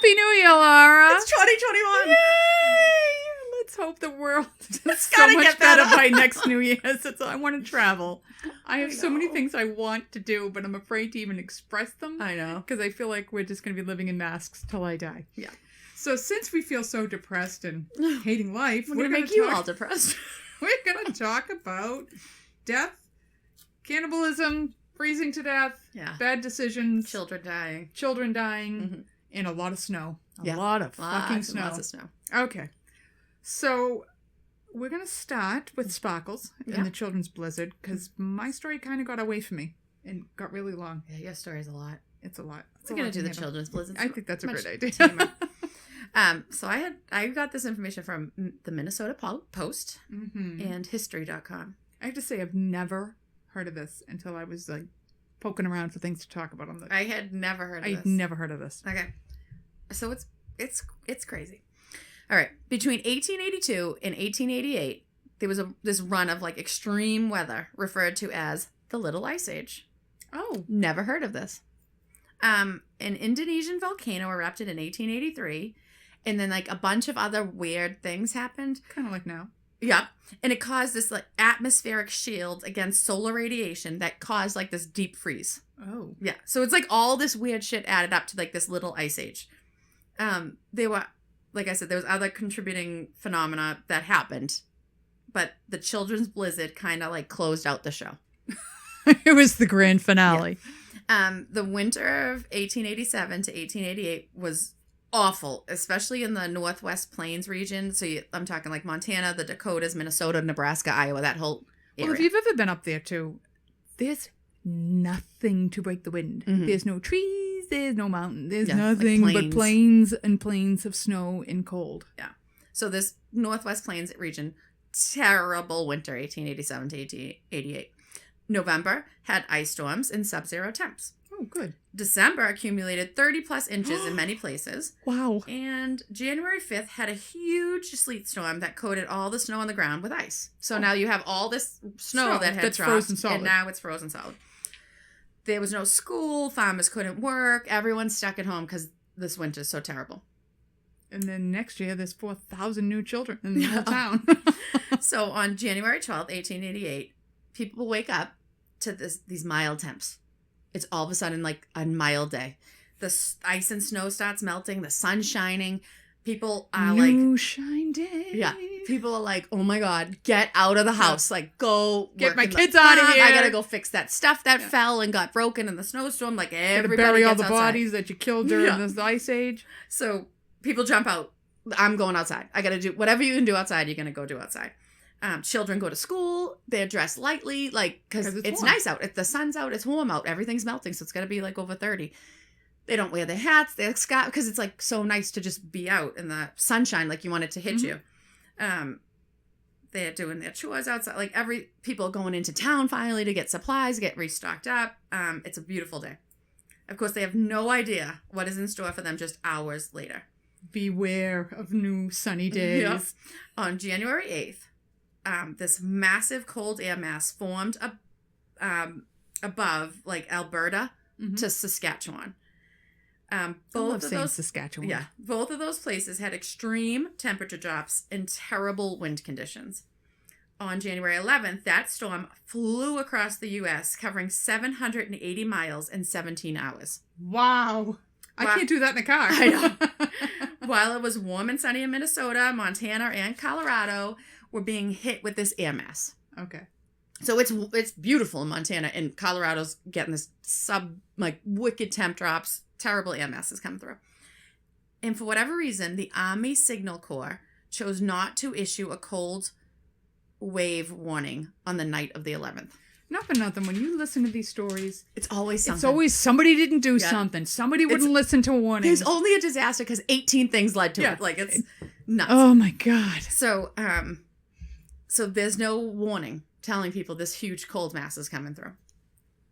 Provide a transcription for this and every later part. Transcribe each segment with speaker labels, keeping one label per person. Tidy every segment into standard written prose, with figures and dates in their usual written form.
Speaker 1: Happy New Year, Laura.
Speaker 2: It's 2021.
Speaker 1: Yay! Let's hope the world is so
Speaker 2: gotta
Speaker 1: much
Speaker 2: get
Speaker 1: better
Speaker 2: better.
Speaker 1: by next New Year's. I want to travel. I have so many
Speaker 2: know.
Speaker 1: things I want to do, but I'm afraid to even express them.
Speaker 2: I know.
Speaker 1: Because I feel like we're just going to be living in masks till I die.
Speaker 2: Yeah.
Speaker 1: So since we feel so depressed and hating life,
Speaker 2: We're going to make you all depressed.
Speaker 1: We're going to talk about death, cannibalism, freezing to death, bad decisions,
Speaker 2: Children dying,
Speaker 1: and a lot of snow. A
Speaker 2: lot
Speaker 1: of fucking snow.
Speaker 2: Lots of snow.
Speaker 1: Okay. So we're going to start with Sparkles and the Children's Blizzard because my story kind of got away from me and got really long.
Speaker 2: Yeah, your story's a lot.
Speaker 1: It's a lot.
Speaker 2: We're going to do the Children's Blizzard.
Speaker 1: I think that's a great idea.
Speaker 2: So I got this information from the Minnesota Post and History.com.
Speaker 1: I have to say I've never heard of this until I was like poking around for things to talk about.
Speaker 2: I had never heard of this.
Speaker 1: I'd never heard of this.
Speaker 2: Okay. So it's crazy. All right. Between 1882 and 1888, there was this run of like extreme weather referred to as the Little Ice Age.
Speaker 1: Oh.
Speaker 2: Never heard of this. An Indonesian volcano erupted in 1883, and then like a bunch of other weird things happened.
Speaker 1: Kind of like now.
Speaker 2: Yeah. And it caused this like atmospheric shield against solar radiation that caused like this deep freeze.
Speaker 1: Oh.
Speaker 2: Yeah. So it's like all this weird shit added up to like this little ice age. They were, like I said, there was other contributing phenomena that happened, but the Children's Blizzard kind of like closed out the show.
Speaker 1: It was the grand finale.
Speaker 2: Yeah. The winter of 1887 to 1888 was awful, especially in the Northwest Plains region. So I'm talking like Montana, the Dakotas, Minnesota, Nebraska, Iowa, that whole area.
Speaker 1: Well, if you've ever been up there too, there's nothing to break the wind.
Speaker 2: Mm-hmm.
Speaker 1: There's no trees, there's no mountain, there's
Speaker 2: Yeah,
Speaker 1: nothing
Speaker 2: like
Speaker 1: but plains and plains of snow and cold.
Speaker 2: Yeah. So this Northwest Plains region, terrible winter, 1887 to 1888. November had ice storms and sub-zero temps.
Speaker 1: Oh, good.
Speaker 2: December accumulated 30 plus inches in many places.
Speaker 1: Wow.
Speaker 2: And January 5th had a huge sleet storm that coated all the snow on the ground with ice. So now you have all this snow that had
Speaker 1: that's
Speaker 2: dropped,
Speaker 1: frozen solid.
Speaker 2: and now it's frozen solid. There was no school, farmers couldn't work, everyone's stuck at home because this winter's so terrible.
Speaker 1: And then next year, there's 4,000 new children in the whole town.
Speaker 2: So on January 12th, 1888, people wake up to these mild temps. It's all of a sudden like a mild day. The ice and snow starts melting. The sun's shining. People are
Speaker 1: New shine day.
Speaker 2: Yeah. People are like, oh my God, get out of the house. Like, go
Speaker 1: Get
Speaker 2: work
Speaker 1: my
Speaker 2: in the
Speaker 1: kids out of
Speaker 2: farm.
Speaker 1: here.
Speaker 2: I gotta go fix that stuff that fell and got broken in the snowstorm. Like, everybody
Speaker 1: bury all
Speaker 2: gets
Speaker 1: the
Speaker 2: outside.
Speaker 1: bodies that you killed during this ice age.
Speaker 2: So people jump out. I'm going outside. I gotta do whatever you can do outside. You're gonna go do outside. Children go to school. They're dressed lightly, like, because it's
Speaker 1: warm.
Speaker 2: nice out. If the sun's out, it's warm out. Everything's melting, so it's gonna be like over 30. They don't wear their hats, their scarf, because it's like so nice to just be out in the sunshine, like you want it to hit you. They're doing their chores outside, like people going into town finally to get supplies, get restocked up. It's a beautiful day. Of course, they have no idea what is in store for them just hours later.
Speaker 1: Beware of new sunny days.
Speaker 2: Yeah. On January 8th, this massive cold air mass formed above like Alberta to Saskatchewan.
Speaker 1: Both of those Saskatchewan.
Speaker 2: Yeah, both of those places had extreme temperature drops and terrible wind conditions. On January 11th, that storm flew across the U.S., covering 780 miles in 17 hours.
Speaker 1: Wow. I can't do that in a car.
Speaker 2: I know. While it was warm and sunny in Minnesota, Montana, and Colorado were being hit with this air mass.
Speaker 1: Okay.
Speaker 2: So it's beautiful in Montana, and Colorado's getting this wicked temp drops, terrible air masses coming through. And for whatever reason, the Army Signal Corps chose not to issue a cold wave warning on the night of the 11th.
Speaker 1: Not for nothing. When you listen to these stories,
Speaker 2: it's always something.
Speaker 1: It's always somebody didn't do something. Somebody wouldn't listen to a warning.
Speaker 2: There's only a disaster because 18 things led to it. Like, it's nuts.
Speaker 1: Oh, my God.
Speaker 2: So there's no warning telling people this huge cold mass is coming through.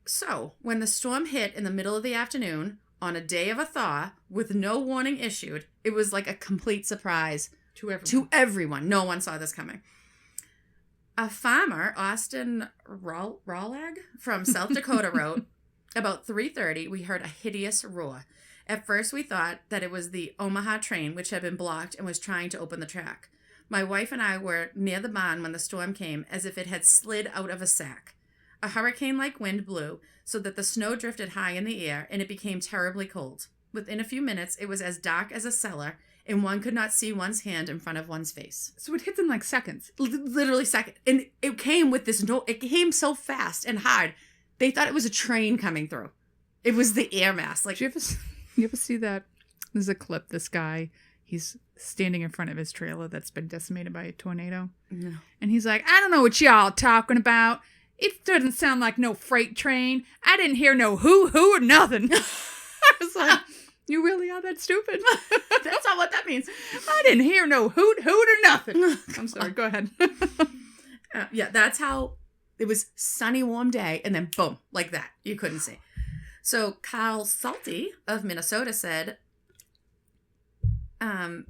Speaker 2: So when the storm hit in the middle of the afternoon on a day of a thaw with no warning issued, it was like a complete surprise to everyone. No one saw this coming. A farmer, Austin Rawlag from South Dakota, wrote, about 3:30, we heard a hideous roar. At first, we thought that it was the Omaha train, which had been blocked and was trying to open the track. My wife and I were near the barn when the storm came, as if it had slid out of a sack. A hurricane-like wind blew, so that the snow drifted high in the air, and it became terribly cold. Within a few minutes, it was as dark as a cellar, and one could not see one's hand in front of one's face.
Speaker 1: So it hits in like seconds.
Speaker 2: Literally seconds. And it came with this it came so fast and hard. They thought it was a train coming through. It was the air mass. Like,
Speaker 1: you ever see that? There's a clip. This guy, he's standing in front of his trailer that's been decimated by a tornado.
Speaker 2: No.
Speaker 1: And he's like, I don't know what y'all talking about. It doesn't sound like no freight train. I didn't hear no hoo-hoo or nothing. I was like, you really are that stupid?
Speaker 2: That's not what that means.
Speaker 1: I didn't hear no hoot-hoot or nothing. I'm sorry. Go ahead.
Speaker 2: Yeah, that's how it was. Sunny, warm day, and then boom, like that. You couldn't see. So Kyle Salty of Minnesota said, a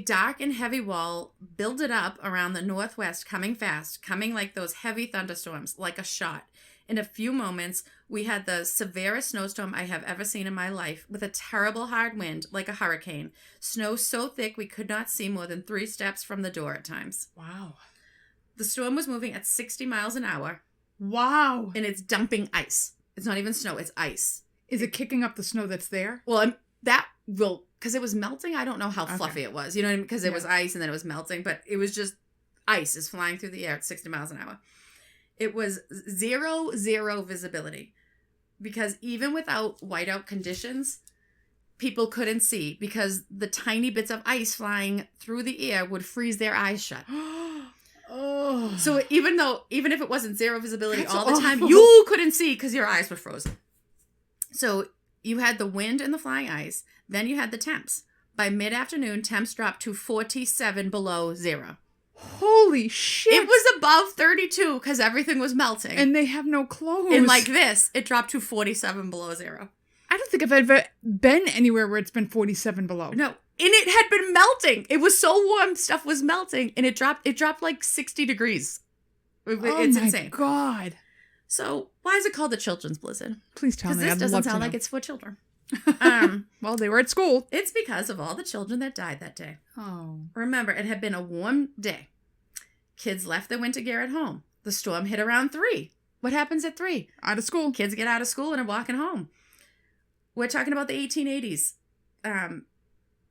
Speaker 2: dark and heavy wall builded up around the northwest, coming fast, coming like those heavy thunderstorms, like a shot. In a few moments, we had the severest snowstorm I have ever seen in my life, with a terrible hard wind, like a hurricane. Snow so thick we could not see more than 3 steps from the door at times.
Speaker 1: Wow.
Speaker 2: The storm was moving at 60 miles an hour.
Speaker 1: Wow.
Speaker 2: And it's dumping ice. It's not even snow, it's ice.
Speaker 1: Is it kicking up the snow that's there?
Speaker 2: Well, that will, because it was melting. I don't know how fluffy it was. You know what I mean? Because it was ice and then it was melting, but it was just ice is flying through the air at 60 miles an hour. It was zero visibility, because even without whiteout conditions, people couldn't see, because the tiny bits of ice flying through the air would freeze their eyes shut.
Speaker 1: Oh.
Speaker 2: So even if it wasn't zero visibility
Speaker 1: That's
Speaker 2: all the time,
Speaker 1: awful.
Speaker 2: you couldn't see because your eyes were frozen. So you had the wind and the flying ice. Then you had the temps. By mid-afternoon, temps dropped to 47 below zero.
Speaker 1: Holy shit.
Speaker 2: It was above 32 because everything was melting.
Speaker 1: And they have no clothes.
Speaker 2: And like this, it dropped to 47 below zero.
Speaker 1: I don't think I've ever been anywhere where it's been 47 below.
Speaker 2: No. And it had been melting. It was so warm, stuff was melting. And it dropped like 60 degrees. It's insane.
Speaker 1: Oh my God.
Speaker 2: So why is it called the Children's Blizzard?
Speaker 1: Please tell me.
Speaker 2: Because this
Speaker 1: I'd love
Speaker 2: doesn't
Speaker 1: to
Speaker 2: sound
Speaker 1: know.
Speaker 2: like it's for children.
Speaker 1: Well, they were at school.
Speaker 2: It's because of all the children that died that day.
Speaker 1: Oh.
Speaker 2: Remember, it had been a warm day. Kids left their winter gear at home. The storm hit around 3. What happens at 3?
Speaker 1: Out of school.
Speaker 2: Kids get out of school and are walking home. We're talking about the 1880s.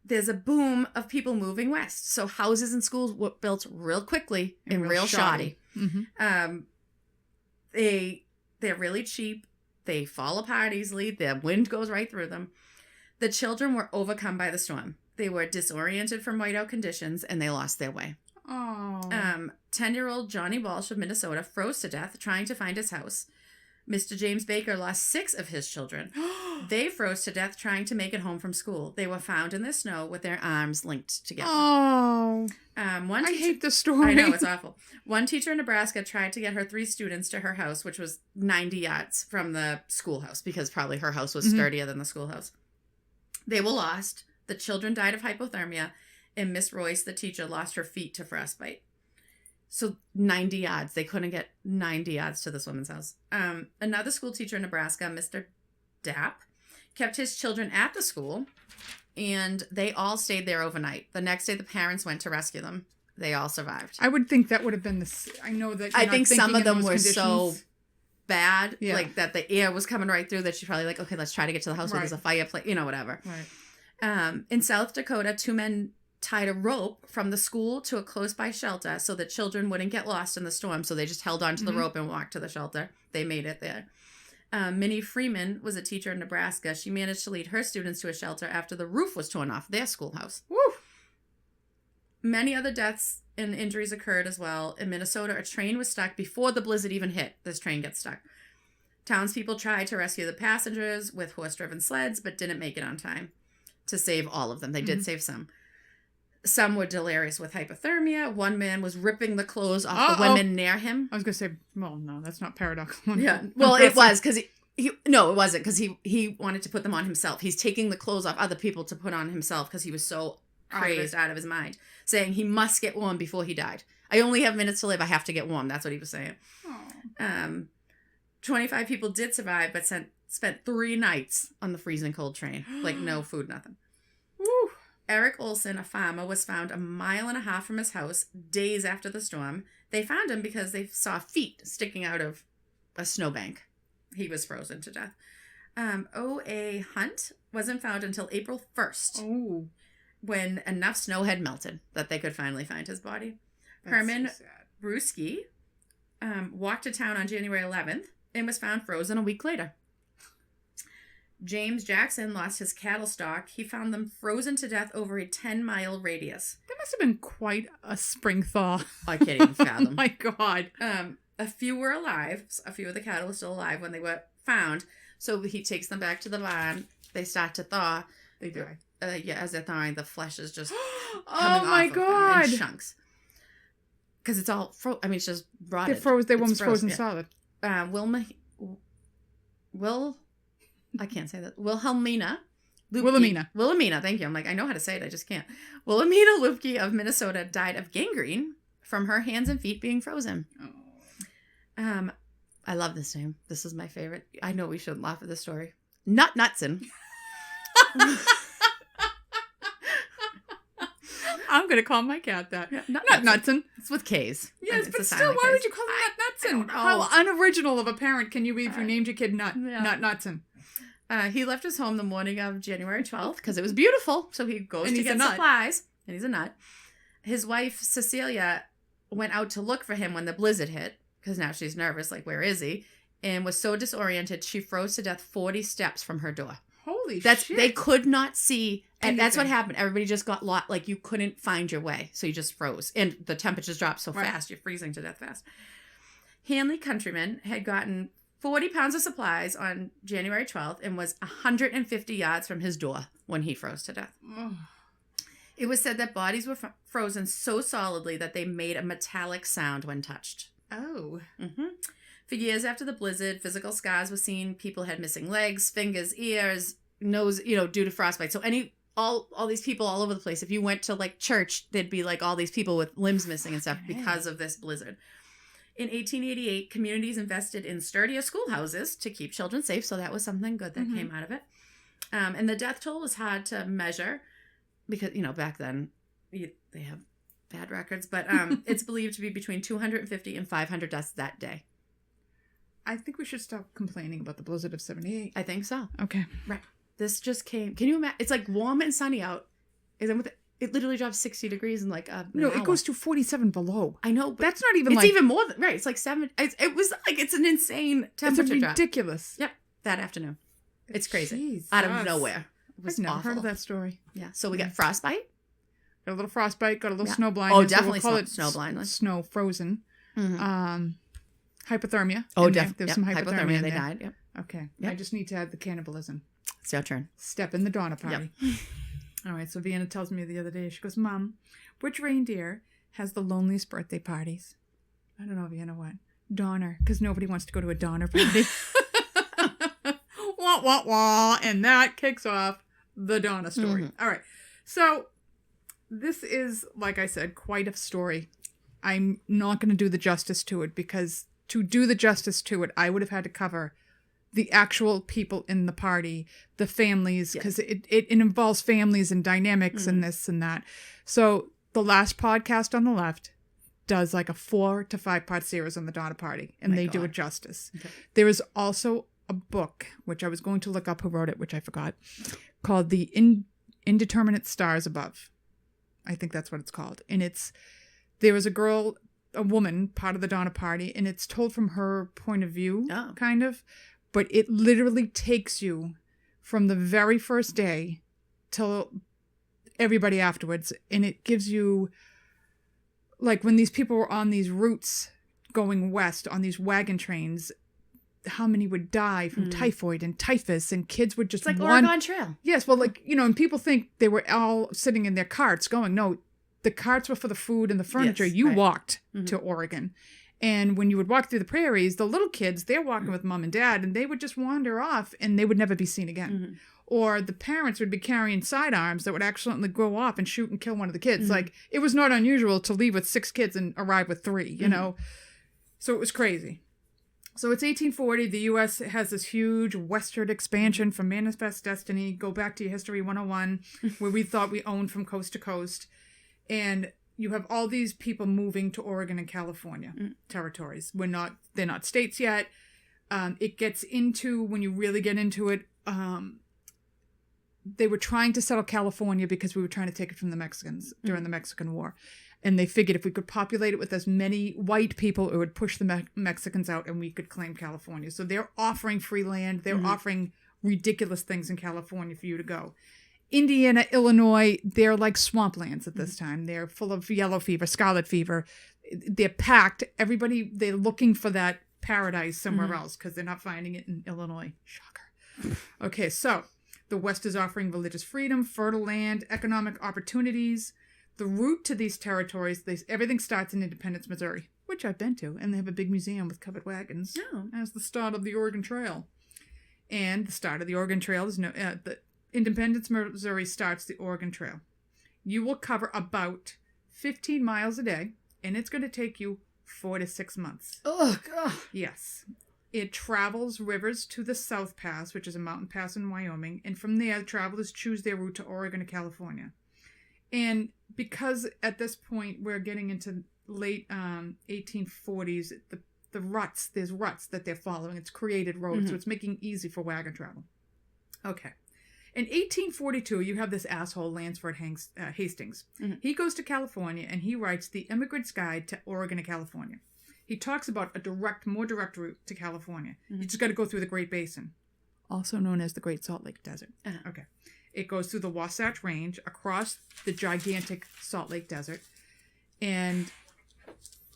Speaker 2: There's a boom of people moving west. So houses and schools were built real quickly and real shoddy.
Speaker 1: Mm-hmm.
Speaker 2: They're really cheap. They fall apart easily. The wind goes right through them. The children were overcome by the storm. They were disoriented from whiteout conditions, and they lost their way.
Speaker 1: Oh.
Speaker 2: 10-year-old Johnny Walsh of Minnesota froze to death trying to find his house. Mr. James Baker lost 6 of his children. They froze to death trying to make it home from school. They were found in the snow with their arms linked together.
Speaker 1: Oh.
Speaker 2: I
Speaker 1: hate this story.
Speaker 2: I know, it's awful. One teacher in Nebraska tried to get her 3 students to her house, which was 90 yards from the schoolhouse, because probably her house was sturdier than the schoolhouse. They were lost. The children died of hypothermia, and Miss Royce, the teacher, lost her feet to frostbite. So 90 yards. They couldn't get 90 yards to this woman's house. Another school teacher in Nebraska, Mr. Dapp, kept his children at the school, and they all stayed there overnight. The next day, the parents went to rescue them. They all survived.
Speaker 1: I would think that would have been I know that
Speaker 2: I think some of them were
Speaker 1: conditions.
Speaker 2: so bad, like that the air was coming right through, that she's probably like, okay, let's try to get to the house where there's a fireplace, whatever.
Speaker 1: Right.
Speaker 2: In South Dakota, 2 men tied a rope from the school to a close-by shelter so that children wouldn't get lost in the storm. So they just held onto the rope and walked to the shelter. They made it there. Minnie Freeman was a teacher in Nebraska. She managed to lead her students to a shelter after the roof was torn off their schoolhouse.
Speaker 1: Woo!
Speaker 2: Many other deaths and injuries occurred as well. In Minnesota, a train was stuck before the blizzard even hit. This train gets stuck. Townspeople tried to rescue the passengers with horse-driven sleds, but didn't make it on time to save all of them. They did save some. Some were delirious with hypothermia. One man was ripping the clothes off the women near him.
Speaker 1: I was going to say, well, no, that's not paradoxical.
Speaker 2: Yeah. Well, it was because it wasn't, because he wanted to put them on himself. He's taking the clothes off other people to put on himself because he was so crazed out of his mind, saying he must get warm before he died. I only have minutes to live. I have to get warm. That's what he was saying. 25 people did survive, but spent 3 nights on the freezing cold train. Like, no food, nothing.
Speaker 1: Woo.
Speaker 2: Eric Olson, a farmer, was found 1.5 miles from his house days after the storm. They found him because they saw feet sticking out of a snowbank. He was frozen to death. O.A. Hunt wasn't found until April 1st.
Speaker 1: Oh.
Speaker 2: When enough snow had melted that they could finally find his body.
Speaker 1: That's
Speaker 2: Herman
Speaker 1: so sad.
Speaker 2: Brusky walked to town on January 11th and was found frozen a week later. James Jackson lost his cattle stock. He found them frozen to death over a 10-mile radius.
Speaker 1: That must have been quite a spring thaw.
Speaker 2: I can't even fathom.
Speaker 1: Oh my God.
Speaker 2: A few were alive. A few of the cattle were still alive when they were found. So he takes them back to the barn. They start to thaw.
Speaker 1: They die.
Speaker 2: As they're thawing, the flesh is just
Speaker 1: Oh
Speaker 2: coming
Speaker 1: my
Speaker 2: off
Speaker 1: God.
Speaker 2: of them in chunks. Because it's all it's just rotted.
Speaker 1: They were frozen solid.
Speaker 2: I can't say that. Wilhelmina, thank you. I'm like, I know how to say it, I just can't. Wilhelmina Lupke of Minnesota died of gangrene from her hands and feet being frozen.
Speaker 1: Oh.
Speaker 2: I love this name. This is my favorite. I know we shouldn't laugh at this story. Knutson.
Speaker 1: I'm going to call my cat that.
Speaker 2: Yeah,
Speaker 1: Knutson.
Speaker 2: It's with K's.
Speaker 1: Yes,
Speaker 2: It's
Speaker 1: but
Speaker 2: a
Speaker 1: still,
Speaker 2: silent
Speaker 1: why
Speaker 2: K's.
Speaker 1: would you call him Knutson? How unoriginal of a parent can you be if you named your kid Knutson?
Speaker 2: He left his home the morning of January 12th because it was beautiful. So he goes to get supplies. And he's a nut. His wife, Cecilia, went out to look for him when the blizzard hit because now she's nervous, like, where is he? And was so disoriented, she froze to death 40 steps from her door.
Speaker 1: Holy shit.
Speaker 2: They could not see. And
Speaker 1: Anything.
Speaker 2: that's what happened. Everybody just got lost. Like, you couldn't find your way. So you just froze. And the temperatures dropped so fast. You're freezing to death fast. Hanley Countryman had gotten 40 pounds of supplies on January 12th and was 150 yards from his door when he froze to death.
Speaker 1: Oh.
Speaker 2: It was said that bodies were frozen so solidly that they made a metallic sound when touched.
Speaker 1: Oh.
Speaker 2: Mm-hmm. For years after the blizzard, physical scars were seen. People had missing legs, fingers, ears, nose, due to frostbite. So all these people all over the place. If you went to like church, there'd be like all these people with limbs missing and stuff because of this blizzard. In 1888, communities invested in sturdier schoolhouses to keep children safe. So that was something good that came out of it. And the death toll was hard to measure because, back then they have bad records. But it's believed to be between 250 and 500 deaths that day.
Speaker 1: I think we should stop complaining about the blizzard of 78.
Speaker 2: I think so.
Speaker 1: Okay.
Speaker 2: Right. This just came. Can you imagine? It's like warm and sunny out. And then it literally drops 60 degrees in like an hour.
Speaker 1: It goes to 47 below.
Speaker 2: I know. But
Speaker 1: that's not even
Speaker 2: it's even more than, right. It's like 7. It was like, it's an insane temperature drop.
Speaker 1: It's ridiculous.
Speaker 2: Yep. That afternoon. It's crazy.
Speaker 1: Jesus.
Speaker 2: Out of nowhere. It was
Speaker 1: I've never
Speaker 2: awful.
Speaker 1: heard of that story.
Speaker 2: Yeah. So we got frostbite.
Speaker 1: Got a little frostbite. Got a little snow blindness.
Speaker 2: Oh, definitely
Speaker 1: snow
Speaker 2: blindness.
Speaker 1: Snow frozen.
Speaker 2: Mm-hmm.
Speaker 1: Hypothermia.
Speaker 2: Oh, definitely.
Speaker 1: There's some hypothermia.
Speaker 2: They died. Yep.
Speaker 1: Okay.
Speaker 2: Yep.
Speaker 1: I just need to add the cannibalism.
Speaker 2: It's your turn.
Speaker 1: Step in the Donner Party. Yep. All right. So Vienna tells me the other day, she goes, Mom, which reindeer has the loneliest birthday parties? I don't know, Vienna, what? Donner. Because nobody wants to go to a Donner party. Wah, wah, wah. And that kicks off the Donner story. Mm-hmm. All right. So this is, like I said, quite a story. I'm not going to do the justice to it because to do the justice to it, I would have had to cover the actual people in the party, the families, because it involves families and dynamics and this and that. So the last podcast on the left does like a 4 to 5 part series on the Donner Party, and they do it justice. Okay. There is also a book, which I was going to look up who wrote it, which I forgot, called The Indeterminate Stars Above. I think that's what it's called. And there was a woman, part of the Donner Party, and it's told from her point of view, kind of. But it literally takes you from the very first day till everybody afterwards. And it gives you, like, when these people were on these routes going west on these wagon trains, how many would die from typhoid and typhus, and kids would just...
Speaker 2: It's like Oregon Trail.
Speaker 1: Yes, well, like, and people think they were all sitting in their carts going, no, the carts were for the food and the furniture. Yes, you walked to Oregon. And when you would walk through the prairies, the little kids, they're walking with mom and dad, and they would just wander off, and they would never be seen again. Mm-hmm. Or the parents would be carrying sidearms that would accidentally go off and shoot and kill one of the kids. Mm-hmm. Like, it was not unusual to leave with 6 kids and arrive with 3, you know? So it was crazy. So it's 1840. The U.S. has this huge westward expansion from Manifest Destiny. Go back to your History 101, where we thought we owned from coast to coast. And you have all these people moving to Oregon and California territories. They're not states yet. It gets into, when you really get into it, they were trying to settle California because we were trying to take it from the Mexicans during the Mexican War. And they figured if we could populate it with as many white people, it would push the Mexicans out and we could claim California. So they're offering free land. They're offering ridiculous things in California for you to go. Indiana, Illinois, they're like swamplands at this time. They're full of yellow fever, scarlet fever. They're packed. Everybody, they're looking for that paradise somewhere else because they're not finding it in Illinois. Shocker. Okay, so the West is offering religious freedom, fertile land, economic opportunities. The route to these territories, everything starts in Independence, Missouri, which I've been to, and they have a big museum with covered wagons as the start of the Oregon Trail. And the start of the Oregon Trail is the Independence, Missouri starts the Oregon Trail. You will cover about 15 miles a day, and it's going to take you 4 to 6 months.
Speaker 2: Oh, God.
Speaker 1: Yes. It travels rivers to the South Pass, which is a mountain pass in Wyoming, and from there, travelers choose their route to Oregon and California. And because at this point we're getting into late 1840s, there's ruts that they're following. It's created roads, so it's making it easy for wagon travel. Okay. In 1842, you have this asshole, Lansford Hastings. He goes to California and he writes The Immigrant's Guide to Oregon and California. He talks about a more direct route to California. You just got to go through the Great Basin, also known as the Great Salt Lake Desert. Okay. It goes through the Wasatch Range, across the gigantic Salt Lake Desert, and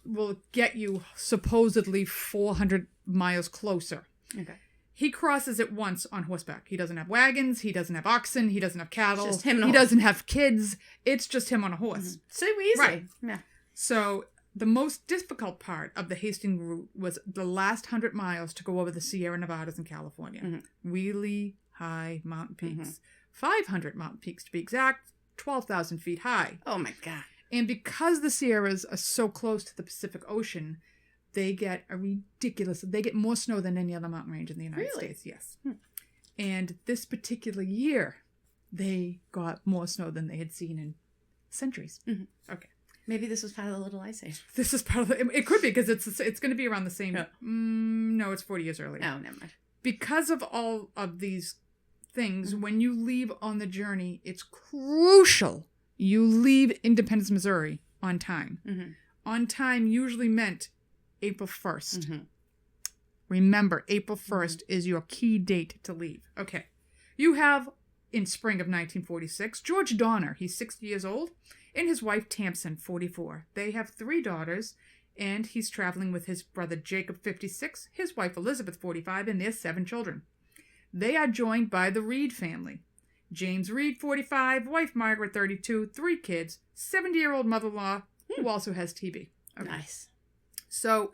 Speaker 1: will get you supposedly 400 miles closer. Okay. He crosses it once on horseback. He doesn't have wagons. He doesn't have oxen. He doesn't have cattle.
Speaker 2: Just him and a
Speaker 1: he
Speaker 2: horse.
Speaker 1: Doesn't have kids. It's just him on a horse.
Speaker 2: So easy.
Speaker 1: Right.
Speaker 2: Yeah.
Speaker 1: So the most difficult part of the Hastings route was the last 100 miles to go over the Sierra Nevadas in California. Really high mountain peaks. 500 mountain peaks to be exact, 12,000 feet high.
Speaker 2: Oh my God.
Speaker 1: And because the Sierras are so close to the Pacific Ocean, they get more snow than any other mountain range in the United States. Yes. And this particular year, they got more snow than they had seen in centuries. Okay.
Speaker 2: Maybe this was part of the Little Ice Age.
Speaker 1: This is part of it could be because it's going to be around the same. No, it's 40 years earlier.
Speaker 2: Oh, never mind.
Speaker 1: Because of all of these things, when you leave on the journey, it's crucial you leave Independence, Missouri on time. On time usually meant April 1st. Remember, April 1st is your key date to leave. Okay. You have, in spring of 1946, George Donner, he's 60 years old, and his wife Tamsin, 44. They have 3 daughters, and he's traveling with his brother Jacob, 56, his wife Elizabeth, 45, and their 7 children. They are joined by the Reed family. James Reed, 45, wife Margaret, 32, 3 kids, 70-year-old mother-in-law who also has TB. Okay.
Speaker 2: Nice.
Speaker 1: So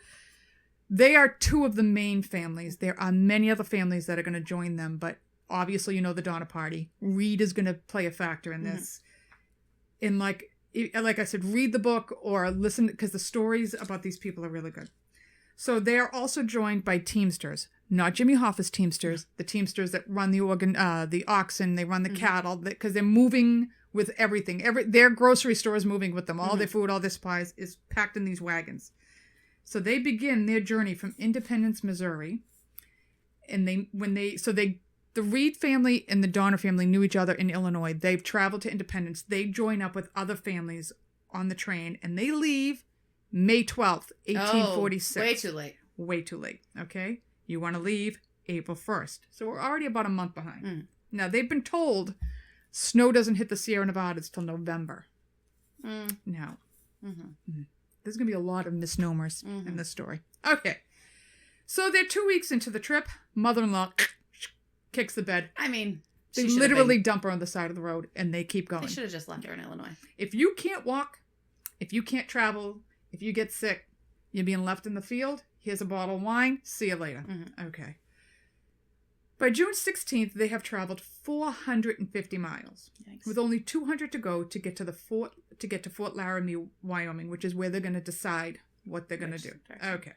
Speaker 1: they are 2 of the main families. There are many other families that are going to join them, but obviously you know the Donner Party. Reed is going to play a factor in this. And like I said, read the book or listen, because the stories about these people are really good. So they are also joined by Teamsters, not Jimmy Hoffa's Teamsters, the Teamsters that run the oxen, they run the cattle, because they're moving with everything. Their grocery store is moving with them. All their food, all their supplies is packed in these wagons. So they begin their journey from Independence, Missouri, and the Reed family and the Donner family knew each other in Illinois. They've traveled to Independence. They join up with other families on the train, and they leave May 12th, 1846.
Speaker 2: Oh, way too late.
Speaker 1: Way too late, okay? You want to leave April 1st. So we're already about a month behind. Now, they've been told snow doesn't hit the Sierra Nevadas till November. Now, there's going to be a lot of misnomers in this story. Okay. So they're 2 weeks into the trip. Mother-in-law kicks the bed.
Speaker 2: I mean,
Speaker 1: they literally dump her on the side of the road, and they keep going.
Speaker 2: They should have just left her in Illinois.
Speaker 1: If you can't walk, if you can't travel, if you get sick, you're being left in the field. Here's a bottle of wine. See you later. Okay. By June 16th, they have traveled 450 miles, with only 200 to go to get to Fort Laramie, Wyoming, which is where they're going to decide what they're going to do. Okay.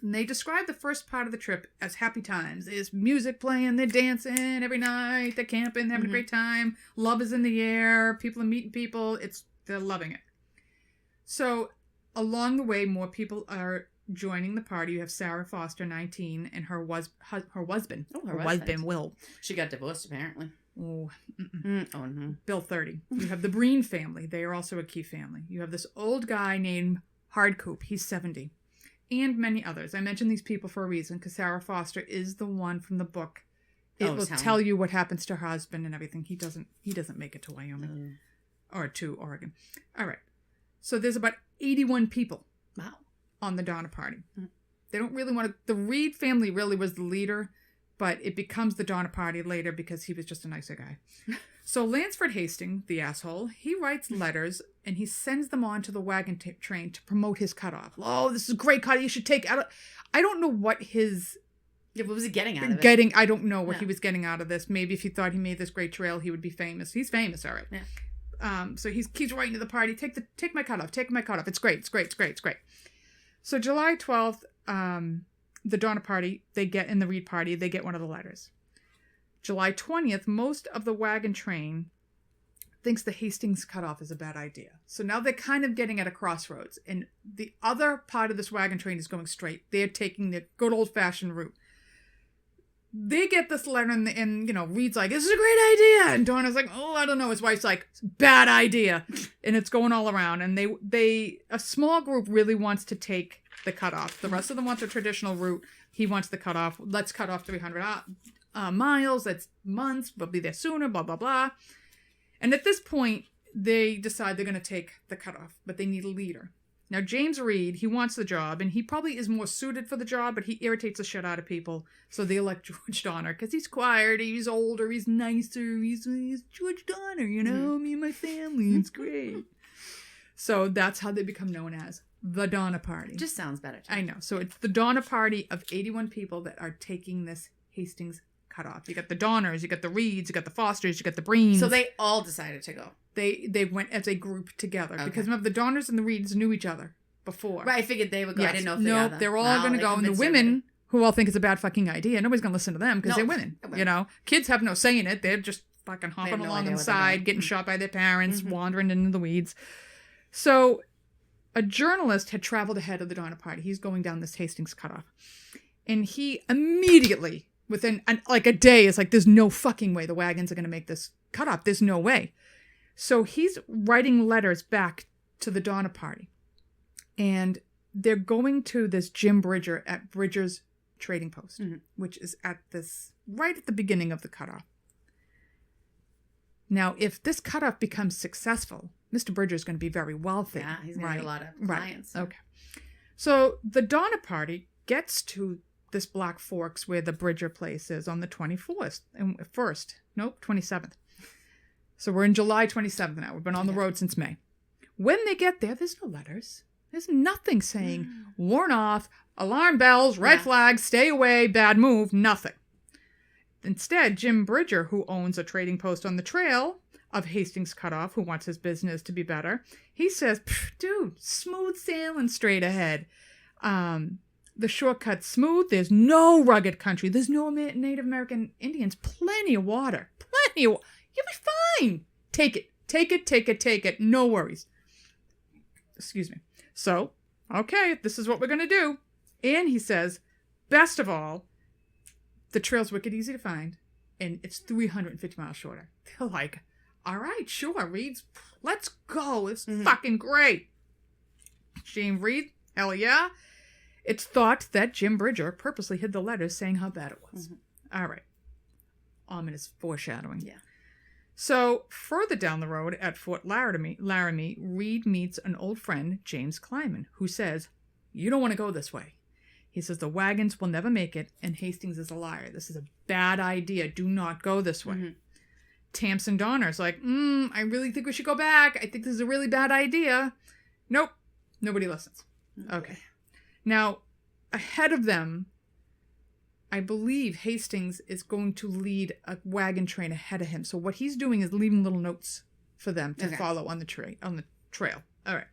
Speaker 1: And they describe the first part of the trip as happy times. There's music playing, they're dancing every night, they're camping, they're having a great time. Love is in the air, people are meeting people. They're loving it. So along the way, more people are joining the party. You have Sarah Foster, 19, and her husband. Oh, her husband, Will.
Speaker 2: She got divorced, apparently.
Speaker 1: Oh,
Speaker 2: oh no.
Speaker 1: Bill, 30. You have the Breen family. They are also a key family. You have this old guy named Hardcoop. He's 70. And many others. I mentioned these people for a reason, because Sarah Foster is the one from the book. It will tell you what happens to her husband and everything. He doesn't make it to Wyoming. Or to Oregon. All right. So there's about 81 people.
Speaker 2: Wow. On
Speaker 1: the Donner Party. They don't really want to... The Reed family really was the leader, but it becomes the Donner Party later because he was just a nicer guy. So Lansford Hastings, the asshole, he writes letters and he sends them on to the wagon train to promote his cutoff. Oh, this is a great cut. You should take... I don't know what his...
Speaker 2: Yeah, what was he getting out of it?
Speaker 1: I don't know what he was getting out of this. Maybe if he thought he made this great trail, he would be famous. He's famous, all right. Yeah. So he keeps writing to the party, take my cutoff, take my cutoff. It's great, it's great, it's great, it's great. So July 12th, the Donner Party, they get in the Reed Party, they get one of the letters. July 20th, most of the wagon train thinks the Hastings cutoff is a bad idea. So now they're kind of getting at a crossroads. And the other part of this wagon train is going straight. They're taking the good old-fashioned route. They get this letter and Reed's like, this is a great idea. And Donner's like, oh, I don't know. His wife's like, bad idea. And it's going all around. And a small group really wants to take the cutoff. The rest of them want the traditional route. He wants the cutoff. Let's cut off 300 miles. That's months. We'll be there sooner, blah, blah, blah. And at this point, they decide they're going to take the cutoff, but they need a leader. Now, James Reed, he wants the job, and he probably is more suited for the job, but he irritates the shit out of people. So they elect George Donner, because he's quieter, he's older, he's nicer, he's George Donner, me and my family, it's great. So that's how they become known as the Donner Party.
Speaker 2: Just sounds better.
Speaker 1: I know. So it's the Donner Party of 81 people that are taking this Hastings cutoff. You got the Donners, you got the Reeds, you got the Fosters, you got the Breens.
Speaker 2: So they all decided to go.
Speaker 1: They went as a group together. Okay. Because remember, the Donners and the Reeds knew each other before.
Speaker 2: Right, I figured they would go. Yes. I didn't know if they
Speaker 1: they're all going to go. And the women, who all think it's a bad fucking idea, nobody's going to listen to them because they're women. Kids have no say in it. They're just fucking hopping along on the side, getting shot by their parents, wandering into the weeds. So a journalist had traveled ahead of the Donner Party. He's going down this Hastings cutoff. And he immediately, within a day, is like, there's no fucking way the wagons are going to make this cutoff. There's no way. So he's writing letters back to the Donner Party. And they're going to this Jim Bridger at Bridger's Trading Post, which is right at the beginning of the cutoff. Now, if this cutoff becomes successful, Mr. Bridger is going to be very wealthy.
Speaker 2: Yeah, he's going to get a lot of clients.
Speaker 1: Right. Okay. So the Donner Party gets to this Black Forks where the Bridger place is on the 24th. 27th. So we're in July 27th now. We've been on the road since May. When they get there, there's no letters. There's nothing saying, warn off, alarm bells, red flags, stay away, bad move, nothing. Instead, Jim Bridger, who owns a trading post on the trail of Hastings Cutoff, who wants his business to be better, he says, dude, smooth sailing straight ahead. The shortcut's smooth. There's no rugged country. There's no Native American Indians. Plenty of water. You'll be fine. Take it. No worries. Excuse me. So, okay, this is what we're going to do. And he says, best of all, the trail's wicked easy to find, and it's 350 miles shorter. They're like, all right, sure, Reeds, let's go. It's fucking great. James Reed, hell yeah. It's thought that Jim Bridger purposely hid the letters saying how bad it was. All right. Ominous foreshadowing. Yeah. So, further down the road at Fort Laramie, Reed meets an old friend, James Kleiman, who says, you don't want to go this way. He says the wagons will never make it, and Hastings is a liar. This is a bad idea. Do not go this way. Tamsin Donner's like, I really think we should go back. I think this is a really bad idea. Nope. Nobody listens. Okay. Now, ahead of them, I believe Hastings is going to lead a wagon train ahead of him. So what he's doing is leaving little notes for them to follow on the trail. All right.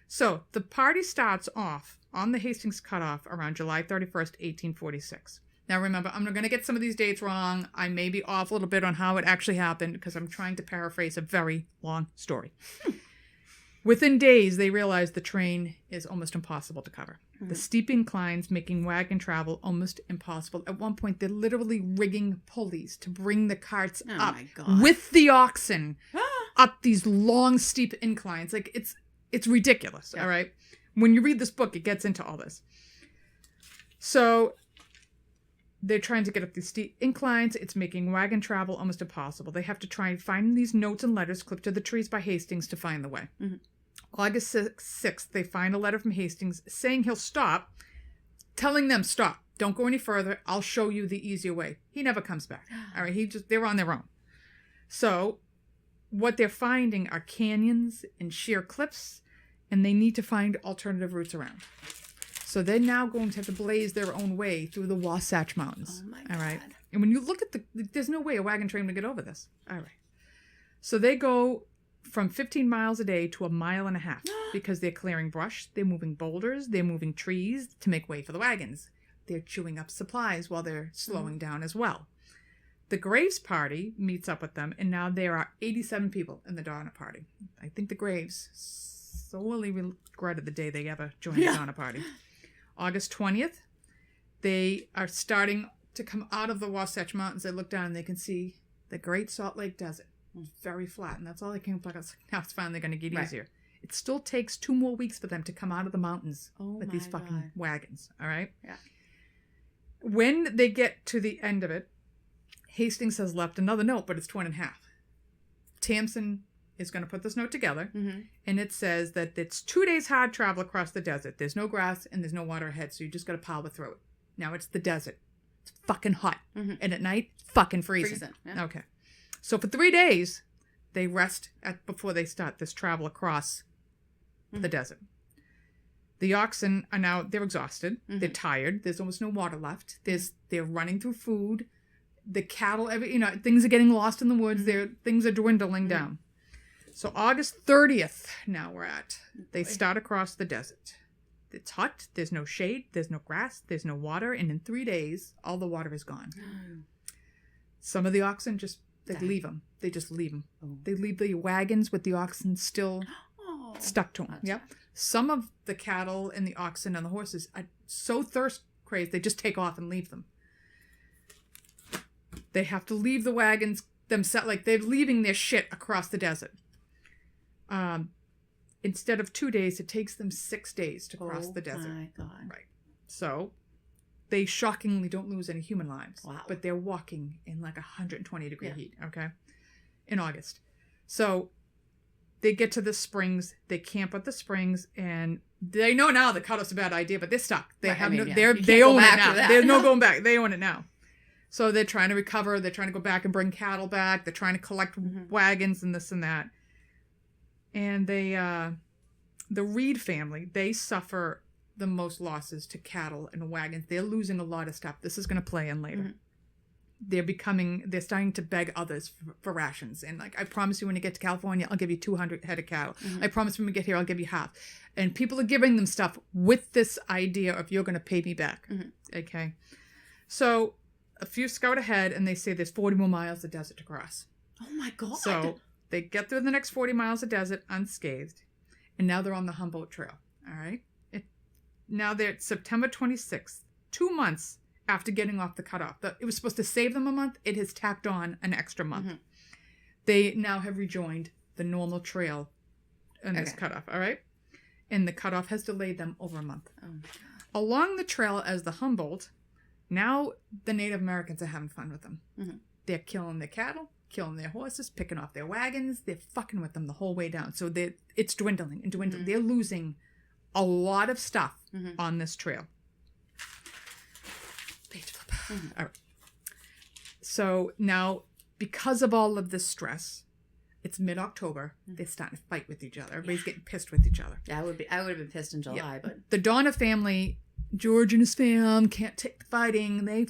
Speaker 1: So the party starts off on the Hastings cutoff around July 31st, 1846. Now remember, I'm going to get some of these dates wrong. I may be off a little bit on how it actually happened because I'm trying to paraphrase a very long story. Within days, they realized the train is almost impossible to cover. The steep inclines making wagon travel almost impossible. At one point, they're literally rigging pulleys to bring the carts up with the oxen up these long, steep inclines. Like, it's ridiculous, all right? When you read this book, it gets into all this. So they're trying to get up these steep inclines. It's making wagon travel almost impossible. They have to try and find these notes and letters clipped to the trees by Hastings to find the way. August 6th, they find a letter from Hastings saying he'll stop, telling them, stop, don't go any further. I'll show you the easier way. He never comes back. All right, they're on their own. So what they're finding are canyons and sheer cliffs, and they need to find alternative routes around. So they're now going to have to blaze their own way through the Wasatch Mountains. Oh my God. All right. And when you look at there's no way a wagon train would get over this. All right. So they go from 15 miles a day to 1.5 miles because they're clearing brush, they're moving boulders, they're moving trees to make way for the wagons. They're chewing up supplies while they're slowing down as well. The Graves party meets up with them, and now there are 87 people in the Donner Party. I think the Graves sorely regretted the day they ever joined the Donner Party. August 20th, they are starting to come out of the Wasatch Mountains. They look down and they can see the Great Salt Lake Desert. It's very flat, and that's all they came up with. Now it's finally going to get easier. It still takes 2 more weeks for them to come out of the mountains with these fucking wagons, all right? Yeah. When they get to the end of it, Hastings has left another note, but it's torn in half. Tamsin is going to put this note together, and it says that it's 2 days hard travel across the desert. There's no grass and there's no water ahead, so you just got to power through it. Now it's the desert. It's fucking hot. And at night, fucking freezing. Yeah. Okay. So for 3 days, they rest before they start this travel across the desert. The oxen are now, they're exhausted. They're tired. There's almost no water left. They're running through food. The cattle, things are getting lost in the woods. Things are dwindling down. So August 30th, now we're at. They start across the desert. It's hot. There's no shade. There's no grass. There's no water. And in 3 days, all the water is gone. Some of the oxen they leave them. They just leave them. They leave the wagons with the oxen still stuck to them. Yep. Some of the cattle and the oxen and the horses are so thirst crazed, they just take off and leave them. They have to leave the wagons themselves, like they're leaving their shit across the desert. Instead of 2 days, it takes them 6 days to cross the desert. Oh my God. Right. So they shockingly don't lose any human lives. Wow. But they're walking in like 120-degree heat, okay, in August. So they get to the springs. They camp at the springs, and they know now the cutoff's a bad idea, but they're stuck. They they own it now. There's no going back. They own it now. So they're trying to recover. They're trying to go back and bring cattle back. They're trying to collect wagons and this and that. And the Reed family, they suffer the most losses to cattle and wagons. They're losing a lot of stuff. This is going to play in later. They're starting to beg others for rations. And like, I promise you when you get to California, I'll give you 200 head of cattle. I promise when we get here, I'll give you half. And people are giving them stuff with this idea of you're going to pay me back. Okay. So a few scout ahead and they say there's 40 more miles of desert to cross. Oh my God. So they get through the next 40 miles of desert unscathed. And now they're on the Humboldt Trail. All right. Now they're at September 26th, 2 months after getting off the cutoff. It was supposed to save them a month. It has tacked on an extra month. They now have rejoined the normal trail in this cutoff. All right. And the cutoff has delayed them over a month. Oh my God. Along the trail as the Humboldt, now the Native Americans are having fun with them. They're killing their cattle, killing their horses, picking off their wagons. They're fucking with them the whole way down. So it's dwindling and dwindling. They're losing a lot of stuff on this trail. Page flip. All right. So now, because of all of this stress, it's mid-October. They're starting to fight with each other. Everybody's getting pissed with each other.
Speaker 2: Yeah, I would have been pissed in July, but
Speaker 1: the Donner family, George and his fam can't take the fighting. They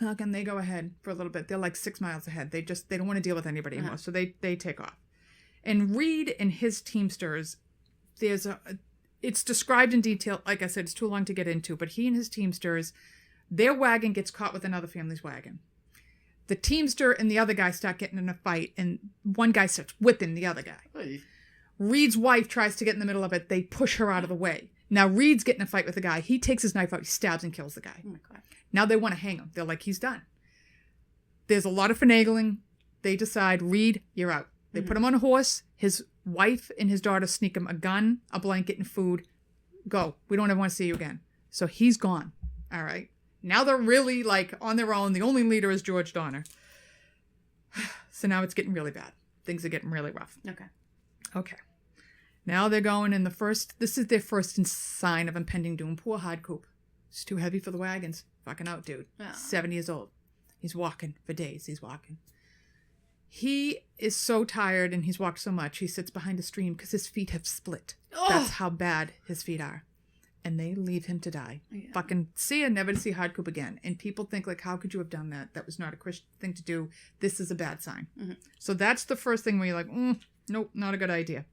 Speaker 1: go ahead for a little bit. They're like 6 miles ahead. They don't want to deal with anybody anymore. So they take off. And Reed and his teamsters, it's described in detail. Like I said, it's too long to get into, but he and his teamsters, their wagon gets caught with another family's wagon. The teamster and the other guy start getting in a fight, and one guy starts whipping the other guy.
Speaker 2: Oy.
Speaker 1: Reed's wife tries to get in the middle of it. They push her out of the way. Now Reed's getting in a fight with the guy. He takes his knife out, he stabs and kills the guy.
Speaker 2: Oh my God.
Speaker 1: Now they want to hang him. They're like, he's done. There's a lot of finagling. They decide, Reed, you're out. They put him on a horse. His wife and his daughter sneak him a gun, a blanket, and food. Go. We don't ever want to see you again. So he's gone. All right. Now they're really like on their own. The only leader is George Donner. So now it's getting really bad. Things are getting really rough. Okay. Now they're going in this is their first sign of impending doom. Poor Hardcoop. It's too heavy for the wagons. Fucking out, dude.
Speaker 2: Oh.
Speaker 1: 7 years old. He's walking for days. He's walking. He is so tired and he's walked so much. He sits behind a stream because his feet have split.
Speaker 2: Oh.
Speaker 1: That's how bad his feet are. And they leave him to die.
Speaker 2: Yeah.
Speaker 1: Fucking see ya, never to see Hardcoop again. And people think like, how could you have done that? That was not a Christian thing to do. This is a bad sign. So that's the first thing where you're like, nope, not a good idea.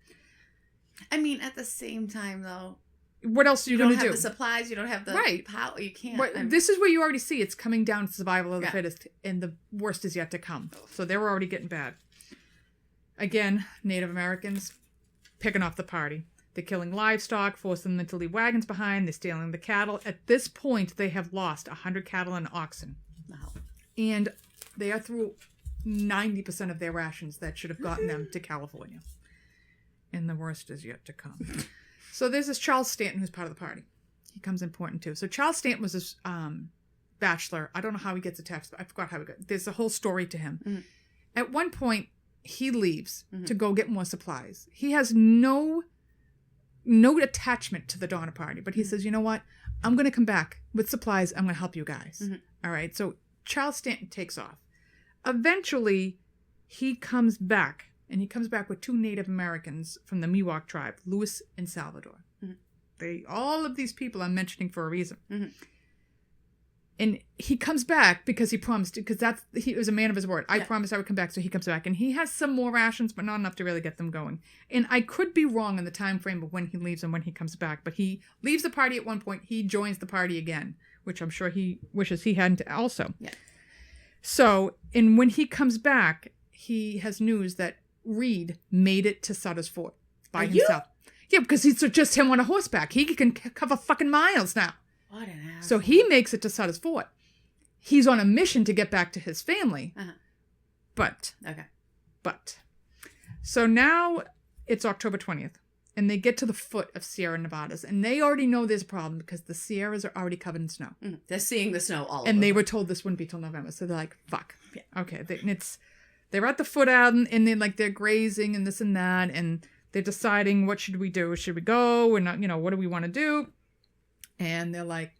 Speaker 2: I mean, at the same time, though,
Speaker 1: what else are you going to do?
Speaker 2: You don't have the supplies. You don't have the power. You can't.
Speaker 1: This is where you already see it's coming down to survival of the fittest, and the worst is yet to come. So they were already getting bad. Again, Native Americans picking off the party. They're killing livestock, forcing them to leave wagons behind. They're stealing the cattle. At this point, they have lost 100 cattle and oxen. Wow. And they are through 90% of their rations that should have gotten them to California. And the worst is yet to come. So there's this Charles Stanton who's part of the party. He comes important too. So Charles Stanton was this bachelor. I don't know how he gets attached. I forgot how he got. There's a whole story to him. At one point, he leaves to go get more supplies. He has no attachment to the Donner Party, but he says, you know what? I'm going to come back with supplies. I'm going to help you guys. All right. So Charles Stanton takes off. Eventually, he comes back. And he comes back with 2 Native Americans from the Miwok tribe, Louis and Salvador. All of these people I'm mentioning for a reason. And he comes back because he promised, because he was a man of his word. I promised I would come back, so he comes back. And he has some more rations, but not enough to really get them going. And I could be wrong in the time frame of when he leaves and when he comes back. But he leaves the party at one point. He joins the party again, which I'm sure he wishes he hadn't also. Yeah. So, and when he comes back, he has news that Reed made it to Sutter's Fort by himself. Yeah, because it's just him on a horseback. He can cover fucking miles now.
Speaker 2: What an asshole.
Speaker 1: So he makes it to Sutter's Fort. He's on a mission to get back to his family. But. So now it's October 20th. And they get to the foot of Sierra Nevadas. And they already know there's a problem because the Sierras are already covered in snow.
Speaker 2: They're seeing the snow all over.
Speaker 1: And they were told this wouldn't be till November. So they're like, fuck. Yeah. Okay. They're at the foot out and they're grazing and this and that. And they're deciding, what should we do? Should we go? And, what do we want to do? And they're like,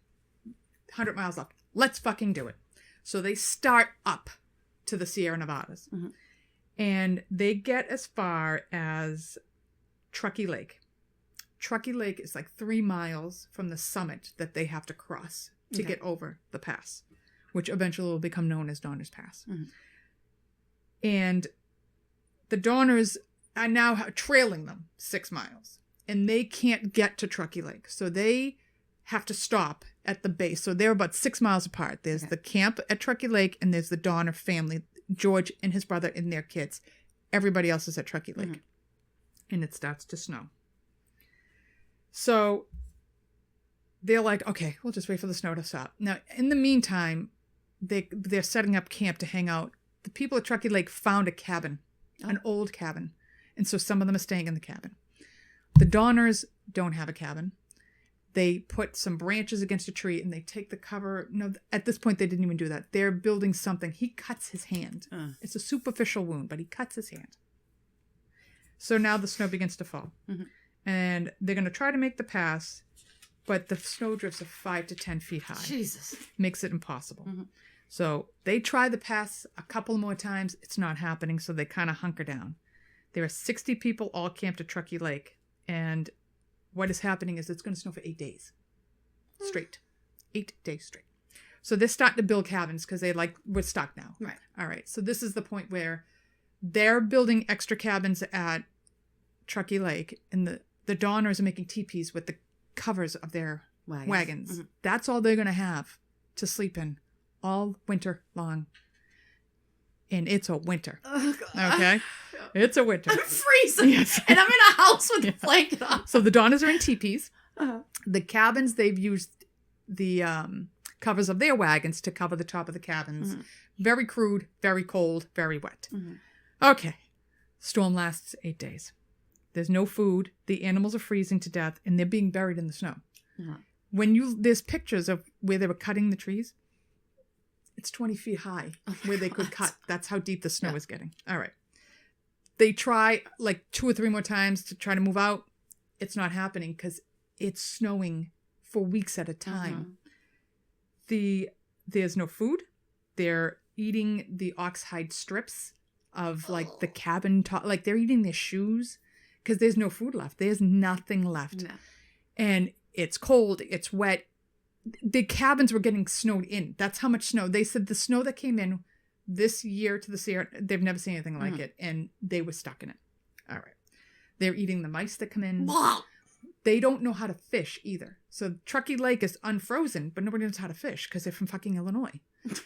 Speaker 1: 100 miles left. Let's fucking do it. So they start up to the Sierra Nevadas. And they get as far as Truckee Lake. Truckee Lake is like 3 miles from the summit that they have to cross to get over the pass, which eventually will become known as Donner's Pass. And the Donners are now trailing them 6 miles. And they can't get to Truckee Lake. So they have to stop at the base. So they're about 6 miles apart. There's the camp at Truckee Lake, and there's the Donner family, George and his brother and their kids. Everybody else is at Truckee Lake. And it starts to snow. So they're like, okay, we'll just wait for the snow to stop. Now, in the meantime, they're setting up camp to hang out. The people at Truckee Lake found a cabin, an old cabin. And so some of them are staying in the cabin. The Donners don't have a cabin. They put some branches against a tree and they take the cover. No, at this point, they didn't even do that. They're building something. He cuts his hand. It's a superficial wound, but he cuts his hand. So now the snow begins to fall. And they're going to try to make the pass, but the snow drifts are 5 to 10 feet high.
Speaker 2: Jesus.
Speaker 1: Makes it impossible. So they try the pass a couple more times. It's not happening, so they kind of hunker down. There are 60 people all camped at Truckee Lake. And what is happening is it's going to snow for 8 days. Straight. 8 days straight. So they're starting to build cabins because we're stuck now.
Speaker 2: Right.
Speaker 1: All right. So this is the point where they're building extra cabins at Truckee Lake. And the the Donners are making teepees with the covers of their wagons.
Speaker 2: Mm-hmm.
Speaker 1: That's all they're going to have to sleep in all winter long. And it's a winter.
Speaker 2: Oh, God.
Speaker 1: Okay? It's a winter.
Speaker 2: I'm freezing.
Speaker 1: Yes.
Speaker 2: And I'm in a house with a blanket on.
Speaker 1: So the Donners are in teepees.
Speaker 2: Uh-huh.
Speaker 1: The cabins, they've used the covers of their wagons to cover the top of the cabins.
Speaker 2: Mm-hmm.
Speaker 1: Very crude, very cold, very wet.
Speaker 2: Mm-hmm.
Speaker 1: Okay. Storm lasts 8 days. There's no food. The animals are freezing to death, and they're being buried in the snow.
Speaker 2: Uh-huh.
Speaker 1: There's pictures of where they were cutting the trees. It's 20 feet high where they could cut. That's how deep the snow is getting. All right. They try like 2 or 3 more times to try to move out. It's not happening because it's snowing for weeks at a time. There's no food. They're eating the oxhide strips of like the cabin top. Like they're eating their shoes because there's no food left. There's nothing left.
Speaker 2: No.
Speaker 1: And it's cold. It's wet. The cabins were getting snowed in. That's how much snow. They said the snow that came in this year to the Sierra, they've never seen anything like it. And they were stuck in it. All right. They're eating the mice that come in. They don't know how to fish either. So Truckee Lake is unfrozen, but nobody knows how to fish because they're from fucking Illinois.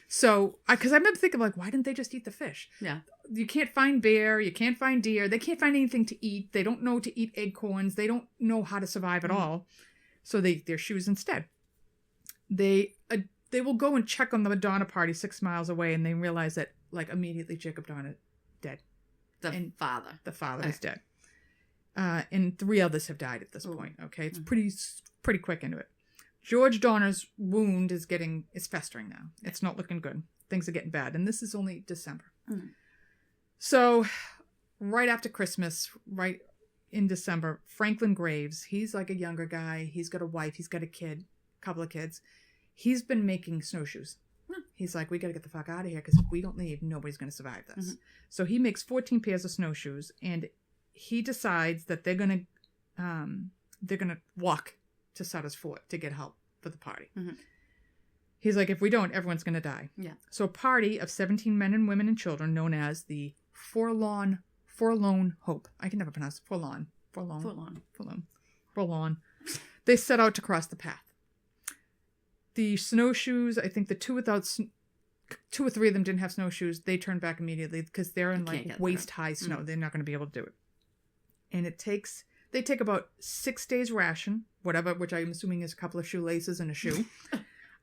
Speaker 1: So, because I remember thinking like, why didn't they just eat the fish?
Speaker 2: Yeah.
Speaker 1: You can't find bear. You can't find deer. They can't find anything to eat. They don't know to eat acorns. They don't know how to survive at all. So they eat their shoes instead. They will go and check on the Madonna party 6 miles away, and they realize that like immediately Jacob Donner dead.
Speaker 2: The father.
Speaker 1: The father is dead. And 3 others have died at this point. Okay, it's pretty quick into it. George Donner's wound is festering now. It's not looking good. Things are getting bad, and this is only December. So, right after Christmas, right in December, Franklin Graves. He's like a younger guy. He's got a wife. He's got a couple of kids. He's been making snowshoes. He's like, we got to get the fuck out of here because if we don't leave, nobody's going to survive this. So he makes 14 pairs of snowshoes, and he decides that they're gonna walk to Sutter's Fort to get help for the party. He's like, if we don't, everyone's gonna die. Yeah. So a party of 17 men and women and children, known as the Forlorn Hope. I can never pronounce it. Forlorn. They set out to cross the path. The snowshoes, I think the 2 or 3 of them didn't have snowshoes. They turned back immediately because they're in like waist-high snow. They're not going to be able to do it. And they take about 6 days ration, whatever, which I'm assuming is a couple of shoelaces and a shoe,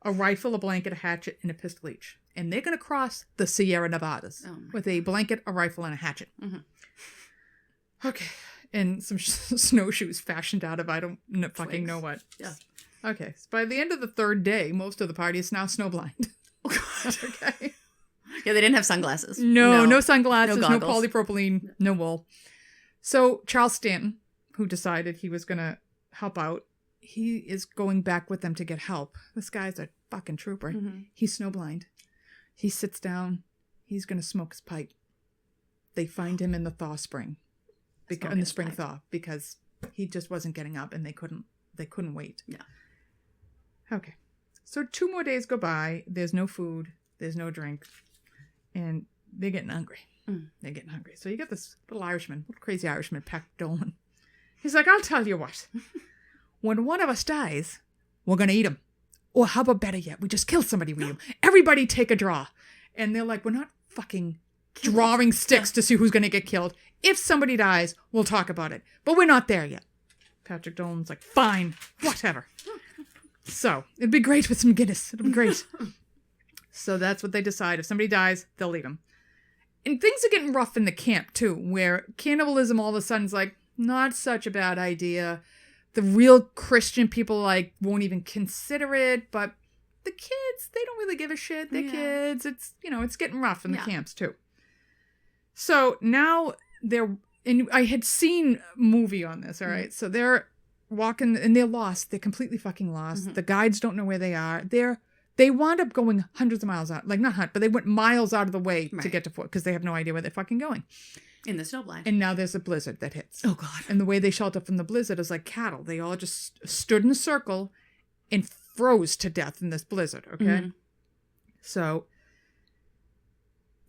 Speaker 1: a rifle, a blanket, a hatchet, and a pistol each. And they're going to cross the Sierra Nevadas with a blanket, a rifle, and a hatchet. Okay. And some snowshoes fashioned out of I don't fucking know what. Yeah. Okay. So by the end of the 3rd day, most of the party is now snowblind. Okay.
Speaker 2: Yeah, they didn't have sunglasses.
Speaker 1: No sunglasses, no
Speaker 2: goggles.
Speaker 1: polypropylene, no wool. So Charles Stanton, who decided he was going to help out, he is going back with them to get help. This guy's a fucking trooper. He's snowblind. He sits down. He's going to smoke his pipe. They find him in the thaw spring. In the spring thaw, because he just wasn't getting up and they couldn't wait. Yeah. Okay. So 2 more days go by. There's no food. There's no drink. And they're getting hungry. They're getting hungry. So you got this little crazy Irishman, Patrick Dolan. He's like, I'll tell you what. When one of us dies, we're going to eat him. Or how about better yet, we just kill somebody with him. Everybody take a draw. And they're like, we're not fucking drawing sticks to see who's going to get killed. If somebody dies, we'll talk about it. But we're not there yet. Patrick Dolan's like, fine, whatever. So, it'd be great with some Guinness. It'll be great. So that's what they decide. If somebody dies, they'll eat them. And things are getting rough in the camp, too, where cannibalism all of a sudden is like, not such a bad idea. The real Christian people, like, won't even consider it. But the kids, they don't really give a shit. They're kids. It's, it's getting rough in the camps, too. So now and I had seen a movie on this, all right? So they're walking, and they're lost. They're completely fucking lost. The guides don't know where they are. They wound up going hundreds of miles out. Like, but they went miles out of the way to get to Fort because they have no idea where they're fucking going.
Speaker 2: In the snowblind.
Speaker 1: And now there's a blizzard that hits.
Speaker 2: Oh, God.
Speaker 1: And the way they shelter from the blizzard is like cattle. They all just stood in a circle and froze to death in this blizzard, okay? So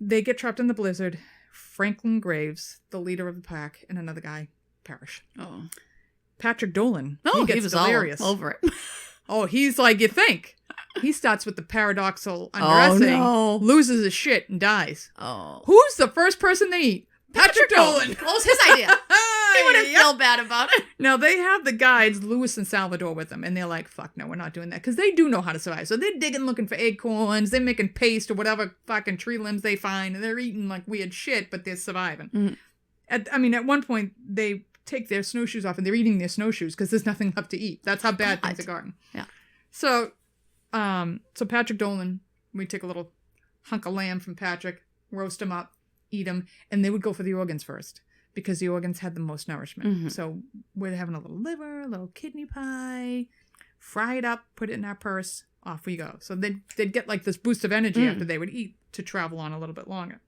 Speaker 1: they get trapped in the blizzard. Franklin Graves, the leader of the pack, and another guy perish. Oh. Patrick Dolan.
Speaker 2: Oh,
Speaker 1: he
Speaker 2: he was
Speaker 1: delirious.
Speaker 2: all over it.
Speaker 1: Oh, he's like you think. He starts with the paradoxal undressing, loses his shit, and dies.
Speaker 2: Oh.
Speaker 1: Who's the first person they eat? Patrick Dolan.
Speaker 2: What was his idea? He wouldn't feel bad about it.
Speaker 1: Now, they have the guides, Louis and Salvador, with them, and they're like, fuck no, we're not doing that, because they do know how to survive. So they're digging, looking for acorns, they're making paste or whatever fucking tree limbs they find, and they're eating like weird shit, but they're surviving.
Speaker 2: Mm.
Speaker 1: At one point, they take their snowshoes off, and they're eating their snowshoes, because there's nothing left to eat. That's how bad things are gotten.
Speaker 2: Yeah.
Speaker 1: So Patrick Dolan, we take a little hunk of lamb from Patrick, roast him up, eat him, and they would go for the organs first because the organs had the most nourishment.
Speaker 2: Mm-hmm.
Speaker 1: So we're having a little liver, a little kidney pie, fry it up, put it in our purse, off we go. So they'd get like this boost of energy after they would eat to travel on a little bit longer.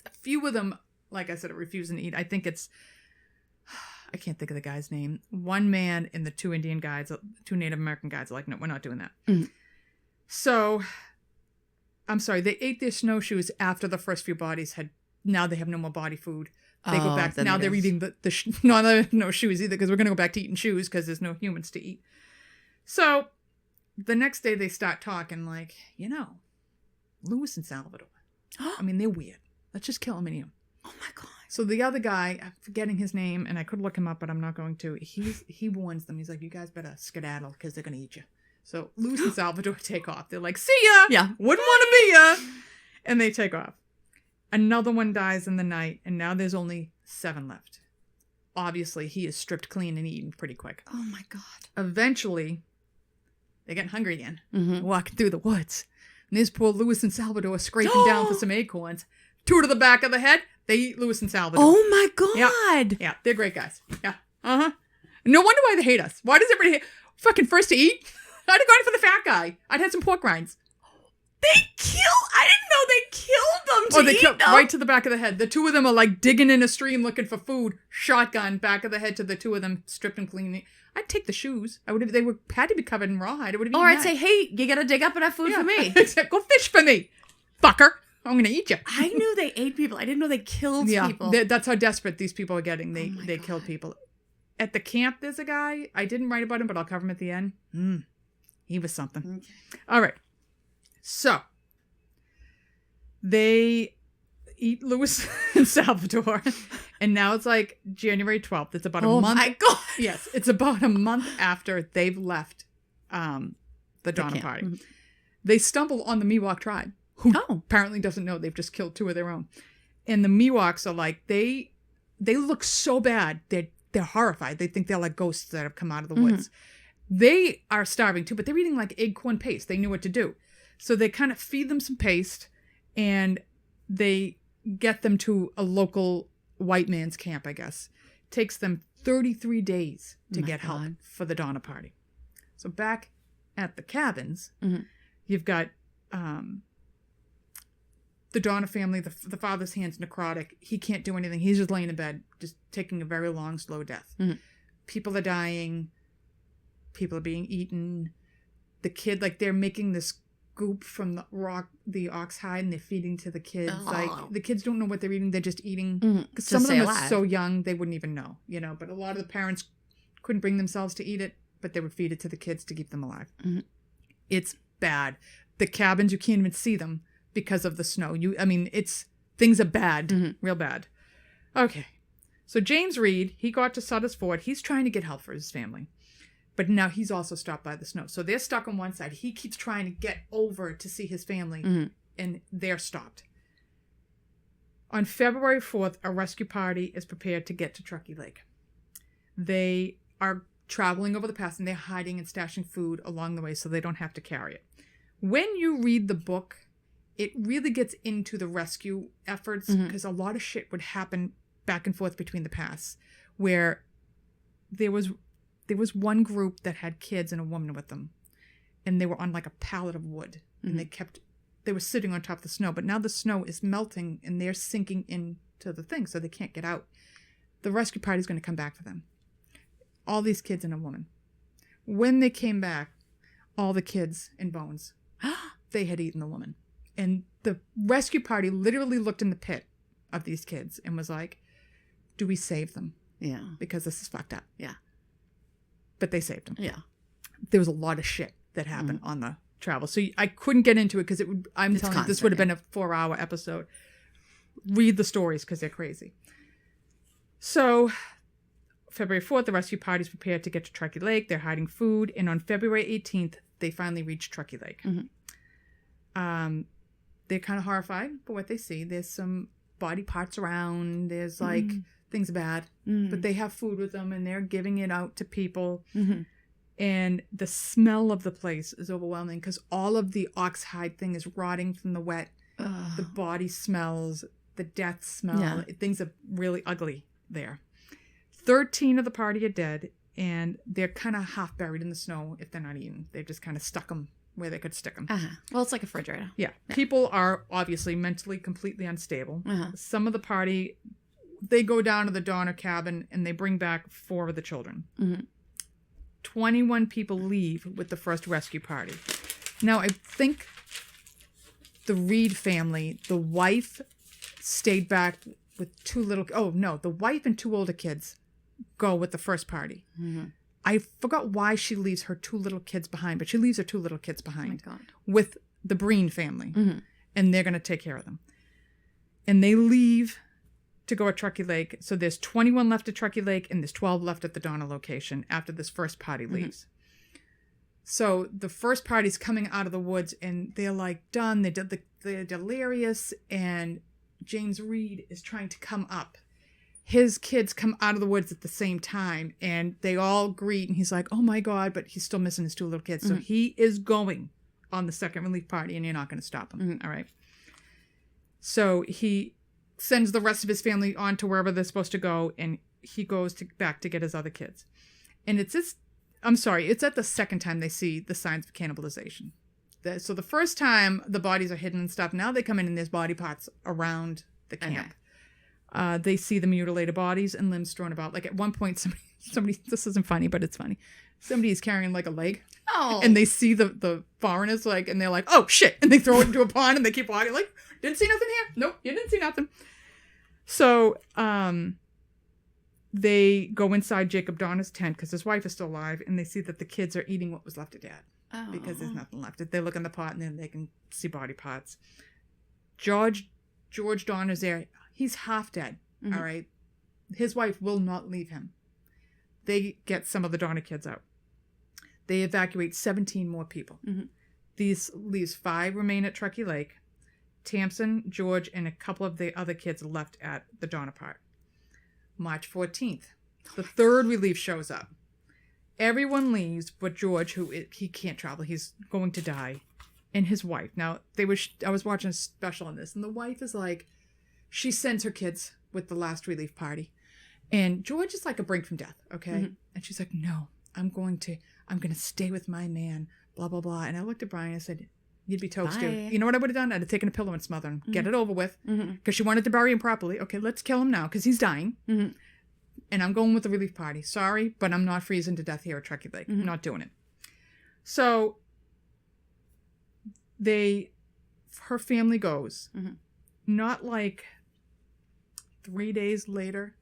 Speaker 1: A few of them, like I said, are refusing to eat. I think I can't think of the guy's name. One man and the two Indian guides, two Native American guides are like, no, we're not doing that. Mm. So, I'm sorry, they ate their snowshoes after the first few bodies now they have no more body food. They go back, now they're eating no shoes either, because we're going to go back to eating shoes because there's no humans to eat. So, the next day they start talking like, Louis and Salvador. I mean, they're weird. Let's just kill them and eat them.
Speaker 2: Oh my God.
Speaker 1: So the other guy, I'm forgetting his name, and I could look him up, but I'm not going to. He warns them. He's like, you guys better skedaddle because they're going to eat you. So Louis and Salvador take off. They're like, see ya.
Speaker 2: Yeah.
Speaker 1: Wouldn't want to be ya. And they take off. Another one dies in the night, and now there's only 7 left. Obviously, he is stripped clean and eaten pretty quick.
Speaker 2: Oh my God.
Speaker 1: Eventually, they're getting hungry again. Mm-hmm. Walking through the woods. And this poor Louis and Salvador scraping down for some acorns. 2 to the back of the head. They eat Louis and Salvador.
Speaker 2: Oh my God.
Speaker 1: Yeah, they're great guys. Yeah. Uh-huh. No wonder why they hate us. Why does everybody hate? Fucking first to eat? I'd have gone for the fat guy. I'd had some pork rinds.
Speaker 2: I didn't know they killed them to eat them.
Speaker 1: Right to the back of the head. The 2 of them are like digging in a stream looking for food. Shotgun, back of the head to the 2 of them, stripped and clean. I'd take the shoes. Had to be covered in rawhide.
Speaker 2: Or I'd say, hey, you gotta dig up enough food for me.
Speaker 1: Go fish for me, fucker. I'm going to eat you.
Speaker 2: I knew they ate people. I didn't know they killed people.
Speaker 1: That's how desperate these people are getting. They killed people. At the camp, there's a guy. I didn't write about him, but I'll cover him at the end. He was something. Okay. All right. So, they eat Louis and Salvador. And now it's like January 12th. It's about a month. Oh, my God. Yes. It's about a month after they've left the Donner Party. Mm-hmm. They stumble on the Miwok tribe. Who apparently doesn't know they've just killed 2 of their own. And the Miwoks are like, they look so bad. They're horrified. They think they're like ghosts that have come out of the woods. They are starving too, but they're eating like acorn paste. They knew what to do. So they kind of feed them some paste, and they get them to a local white man's camp, I guess. Takes them 33 days to get help for the Donner Party. So back at the cabins, you've got... the Donner family, the father's hand's necrotic. He can't do anything. He's just laying in bed, just taking a very long, slow death. Mm-hmm. People are dying. People are being eaten. The kid, like, they're making this goop from the ox hide, and they're feeding to the kids. Oh. Like, the kids don't know what they're eating. They're just eating. Because some of them are so young, they wouldn't even know, But a lot of the parents couldn't bring themselves to eat it, but they would feed it to the kids to keep them alive. Mm-hmm. It's bad. The cabins, you can't even see them. Because of the snow. Things are bad. Real bad. Okay. So James Reed, he got to Sutter's Fort. He's trying to get help for his family. But now he's also stopped by the snow. So they're stuck on one side. He keeps trying to get over to see his family. And they're stopped. On February 4th, a rescue party is prepared to get to Truckee Lake. They are traveling over the pass, and they're hiding and stashing food along the way so they don't have to carry it. When you read the book, it really gets into the rescue efforts because a lot of shit would happen back and forth between the pass, where there was one group that had kids and a woman with them, and they were on like a pallet of wood, and they were sitting on top of the snow, but now the snow is melting and they're sinking into the thing, so they can't get out. The rescue party is going to come back for them. All these kids and a woman. When they came back, all the kids and bones, they had eaten the woman. And the rescue party literally looked in the pit of these kids and was like, do we save them?
Speaker 2: Yeah.
Speaker 1: Because this is fucked up.
Speaker 2: Yeah.
Speaker 1: but they saved him.
Speaker 2: Yeah.
Speaker 1: There was a lot of shit that happened on the travel. So I couldn't get into it because I'm telling you, this would have been a 4-hour episode. Read the stories because they're crazy. So February 4th, the rescue party's prepared to get to Truckee Lake. They're hiding food. And on February 18th, they finally reach Truckee Lake. They're kind of horrified by what they see. There's some body parts around. There's like things bad. But they have food with them and they're giving it out to people. And the smell of the place is overwhelming because all of the oxhide thing is rotting from the wet. The body smells, the death smell. Yeah. Things are really ugly there. 13 of the party are dead, and they're kind of half buried in the snow if they're not eaten. They just kind of stuck them where they could stick them.
Speaker 2: Well, it's like a refrigerator.
Speaker 1: Yeah. People are obviously mentally completely unstable. Some of the party, they go down to the Donner cabin, and they bring back 4 of the children. 21 people leave with the first rescue party. Now, I think the Reed family, the wife stayed back with 2 little... Oh, no. The wife and 2 older kids go with the first party. I forgot why she leaves her 2 little kids behind, but she leaves her 2 little kids behind with the Breen family. And they're going to take care of them. And they leave to go at Truckee Lake. So there's 21 left at Truckee Lake, and there's 12 left at the Donner location after this first party leaves. So the first party's coming out of the woods, and they're like done. They're delirious, and James Reed is trying to come up. His kids come out of the woods at the same time, and they all greet, and he's like, oh my God, but he's still missing his 2 little kids. So he is going on the second relief party, and you're not going to stop him. All right. So he sends the rest of his family on to wherever they're supposed to go, and he goes back to get his other kids. And it's at the second time they see the signs of cannibalization. So the first time the bodies are hidden and stuff, now they come in and there's body parts around the camp. They see the mutilated bodies and limbs thrown about. Like at one point, somebody, this isn't funny, but it's funny. Somebody is carrying like a leg. Oh. And they see the foreigners like, and they're like, oh shit. And they throw it into a pond and they keep walking like, didn't see nothing here. Nope, you didn't see nothing. So, they go inside Jacob Donner's tent because his wife is still alive, and they see that the kids are eating what was left of Dad. Oh. Because there's nothing left. They look in the pot, and then they can see body parts. George Donner's there. He's half dead, all right? His wife will not leave him. They get some of the Donner kids out. They evacuate 17 more people. These leaves 5 remain at Truckee Lake. Tamsin, George, and a couple of the other kids are left at the Donner part. March 14th, the third relief shows up. Everyone leaves but George, he can't travel. He's going to die. And his wife. Now, I was watching a special on this, and the wife is like, she sends her kids with the last relief party. And George is like a brink from death, okay? And she's like, no, I'm going to stay with my man, blah, blah, blah. And I looked at Brian and I said, you'd be toast, dude. You know what I would have done? I'd have taken a pillow and smothered him. Get it over with. Because she wanted to bury him properly. Okay, let's kill him now because he's dying. And I'm going with the relief party. Sorry, but I'm not freezing to death here at Truckee Lake. I'm not doing it. So her family goes. Not like 3 days later.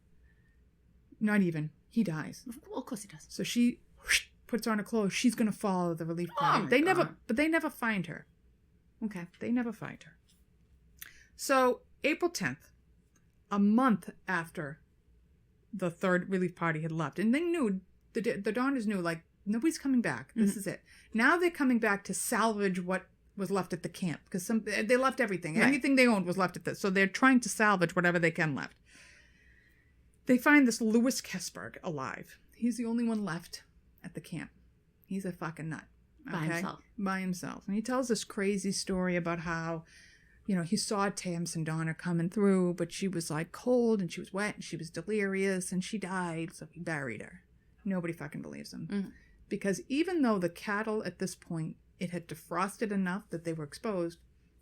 Speaker 1: Not even. He dies.
Speaker 2: Well, of course he does.
Speaker 1: So she puts on her clothes. She's going to follow the relief party. They never find her. Okay. They never find her. So April 10th, a month after the third relief party had left, and they knew, the Donners knew, like, nobody's coming back. This is it. Now they're coming back to salvage what was left at the camp, because they left everything. Right. Anything they owned was left at this. So they're trying to salvage whatever they can left. They find this Louis Kesberg alive. He's the only one left at the camp. He's a fucking nut. Okay? By himself. And he tells this crazy story about how, he saw Tamsin Donner coming through, but she was like cold and she was wet and she was delirious and she died, so he buried her. Nobody fucking believes him. Because even though the cattle at this point, it had defrosted enough that they were exposed,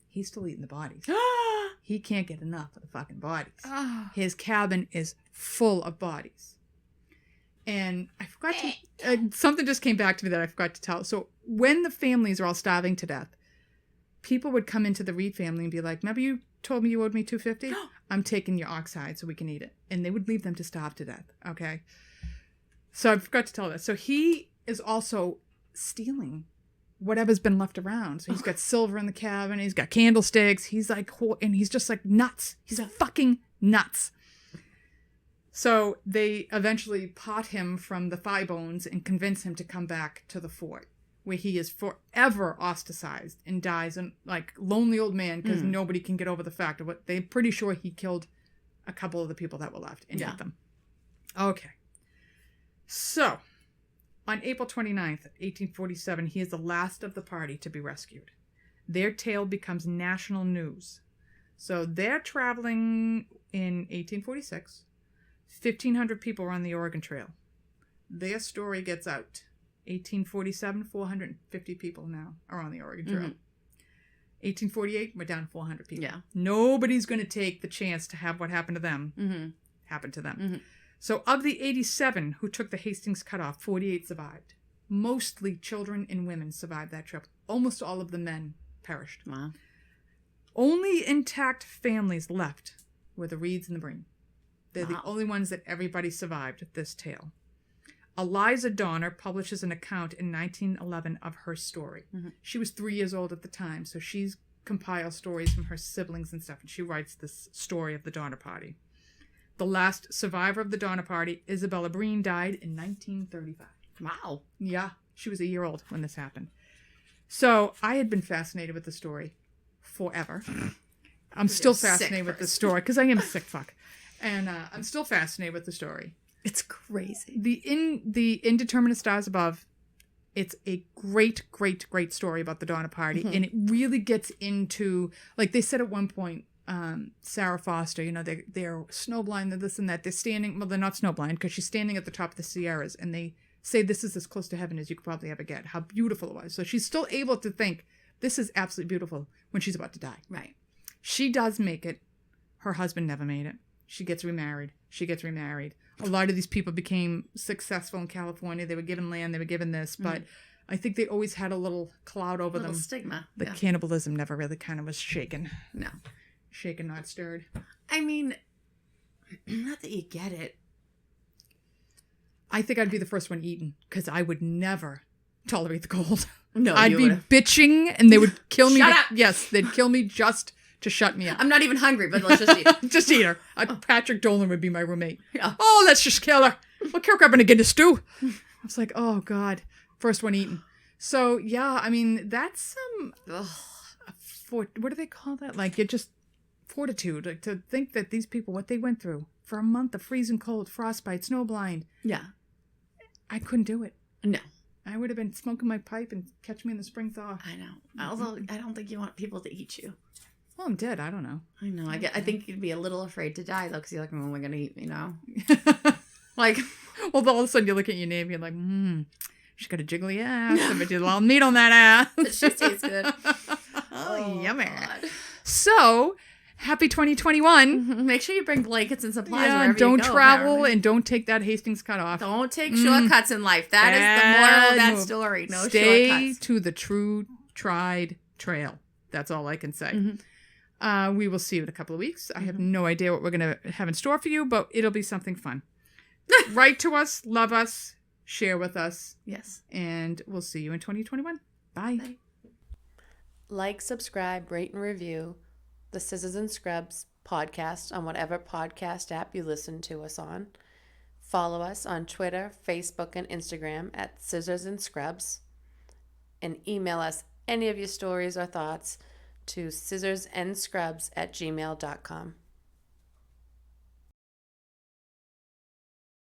Speaker 1: he's still eating the bodies. He can't get enough of the fucking bodies. His cabin is full of bodies. And I forgot to... something just came back to me that I forgot to tell. So when the families are all starving to death, people would come into the Reed family and be like, remember you told me you owed me $250? I'm taking your oxhide so we can eat it. And they would leave them to starve to death. Okay? So I forgot to tell that. So he is also stealing whatever's been left around. So he's got silver in the cabin. He's got candlesticks. He's like, and he's just like nuts. He's fucking nuts. So they eventually pot him from the thigh bones and convince him to come back to the fort, where he is forever ostracized and dies a like lonely old man because nobody can get over the fact of what they're pretty sure he killed a couple of the people that were left and ate them. Okay. So on April 29th, 1847, he is the last of the party to be rescued. Their tale becomes national news. So they're traveling in 1846. 1,500 people are on the Oregon Trail. Their story gets out. 1847, 450 people now are on the Oregon Trail. 1848, we're down 400 people.
Speaker 2: Yeah.
Speaker 1: Nobody's going to take the chance to have what happened to them happen to them. So of the 87 who took the Hastings Cutoff, 48 survived. Mostly children and women survived that trip. Almost all of the men perished.
Speaker 2: Wow.
Speaker 1: Only intact families left were the Reeds and the Breen. They're the only ones that everybody survived this tale. Eliza Donner publishes an account in 1911 of her story. She was 3 years old at the time, so she's compiled stories from her siblings and stuff, and she writes this story of the Donner Party. The last survivor of the Donner Party, Isabella Breen, died in 1935.
Speaker 2: Wow.
Speaker 1: Yeah, she was a year old when this happened. So I had been fascinated with the story forever. I'm still fascinated with the story because I am a sick fuck. And I'm still fascinated with the story.
Speaker 2: It's crazy.
Speaker 1: The Indeterminate Stars Above, it's a great, great, great story about the Donner Party. And it really gets into, like they said at one point, Sarah Foster, you know, they're snowblind, they're this and that. They're standing, well, they're not snowblind because she's standing at the top of the Sierras. And they say this is as close to heaven as you could probably ever get. How beautiful it was. So she's still able to think this is absolutely beautiful when she's about to die.
Speaker 2: Right.
Speaker 1: She does make it. Her husband never made it. She gets remarried. She gets remarried. A lot of these people became successful in California. They were given land. They were given this. But I think they always had a little cloud over them.
Speaker 2: Stigma.
Speaker 1: The cannibalism never really kind of was shaken.
Speaker 2: No.
Speaker 1: Shaken, not stirred.
Speaker 2: I mean, not that you get it.
Speaker 1: I think I'd be the first one eaten because I would never tolerate the cold.
Speaker 2: No,
Speaker 1: I'd be bitching and they would kill me.
Speaker 2: Shut up.
Speaker 1: Yes, they'd kill me just to shut me up.
Speaker 2: I'm not even hungry, but let's just eat.
Speaker 1: Just eat her. Patrick Dolan would be my roommate.
Speaker 2: Yeah.
Speaker 1: Oh, let's just kill her. We'll kill her up in a Guinness stew. I was like, oh, God. First one eaten. So, yeah, I mean, that's what do they call that? Like, it just fortitude. Like, to think that these people, what they went through for a month of freezing cold, frostbite, snowblind.
Speaker 2: Yeah.
Speaker 1: I couldn't do it.
Speaker 2: No.
Speaker 1: I would have been smoking my pipe and catch me in the spring thaw.
Speaker 2: I know. Although, I don't think you want people to eat you.
Speaker 1: Well, I'm dead. I don't know.
Speaker 2: I know. I think you'd be a little afraid to die, though, because you're like, when am I going to eat, you know? Like,
Speaker 1: well, all of a sudden you look at your name and you're like, she's got a jiggly ass. I bet you a lot of meat on that ass.
Speaker 2: She tastes good.
Speaker 1: Oh, yummy.
Speaker 2: God.
Speaker 1: So, happy 2021.
Speaker 2: Make sure you bring blankets and supplies
Speaker 1: Yeah,
Speaker 2: wherever
Speaker 1: don't
Speaker 2: you go,
Speaker 1: travel
Speaker 2: apparently.
Speaker 1: and don't take that Hastings Cutoff.
Speaker 2: Don't take shortcuts in life. That is the moral of that
Speaker 1: move.
Speaker 2: story. No
Speaker 1: Stay
Speaker 2: shortcuts.
Speaker 1: to the true tried trail. That's all I can say. We will see you in a couple of weeks. I have no idea what we're going to have in store for you, but it'll be something fun. Write to us, love us, share with us.
Speaker 2: Yes.
Speaker 1: And we'll see you in 2021. Bye.
Speaker 2: Bye.
Speaker 3: Like, subscribe, rate, and review the Scissors and Scrubs podcast on whatever podcast app you listen to us on. Follow us on Twitter, Facebook, and Instagram at Scissors and Scrubs. And email us any of your stories or thoughts to scissorsandscrubs@gmail.com.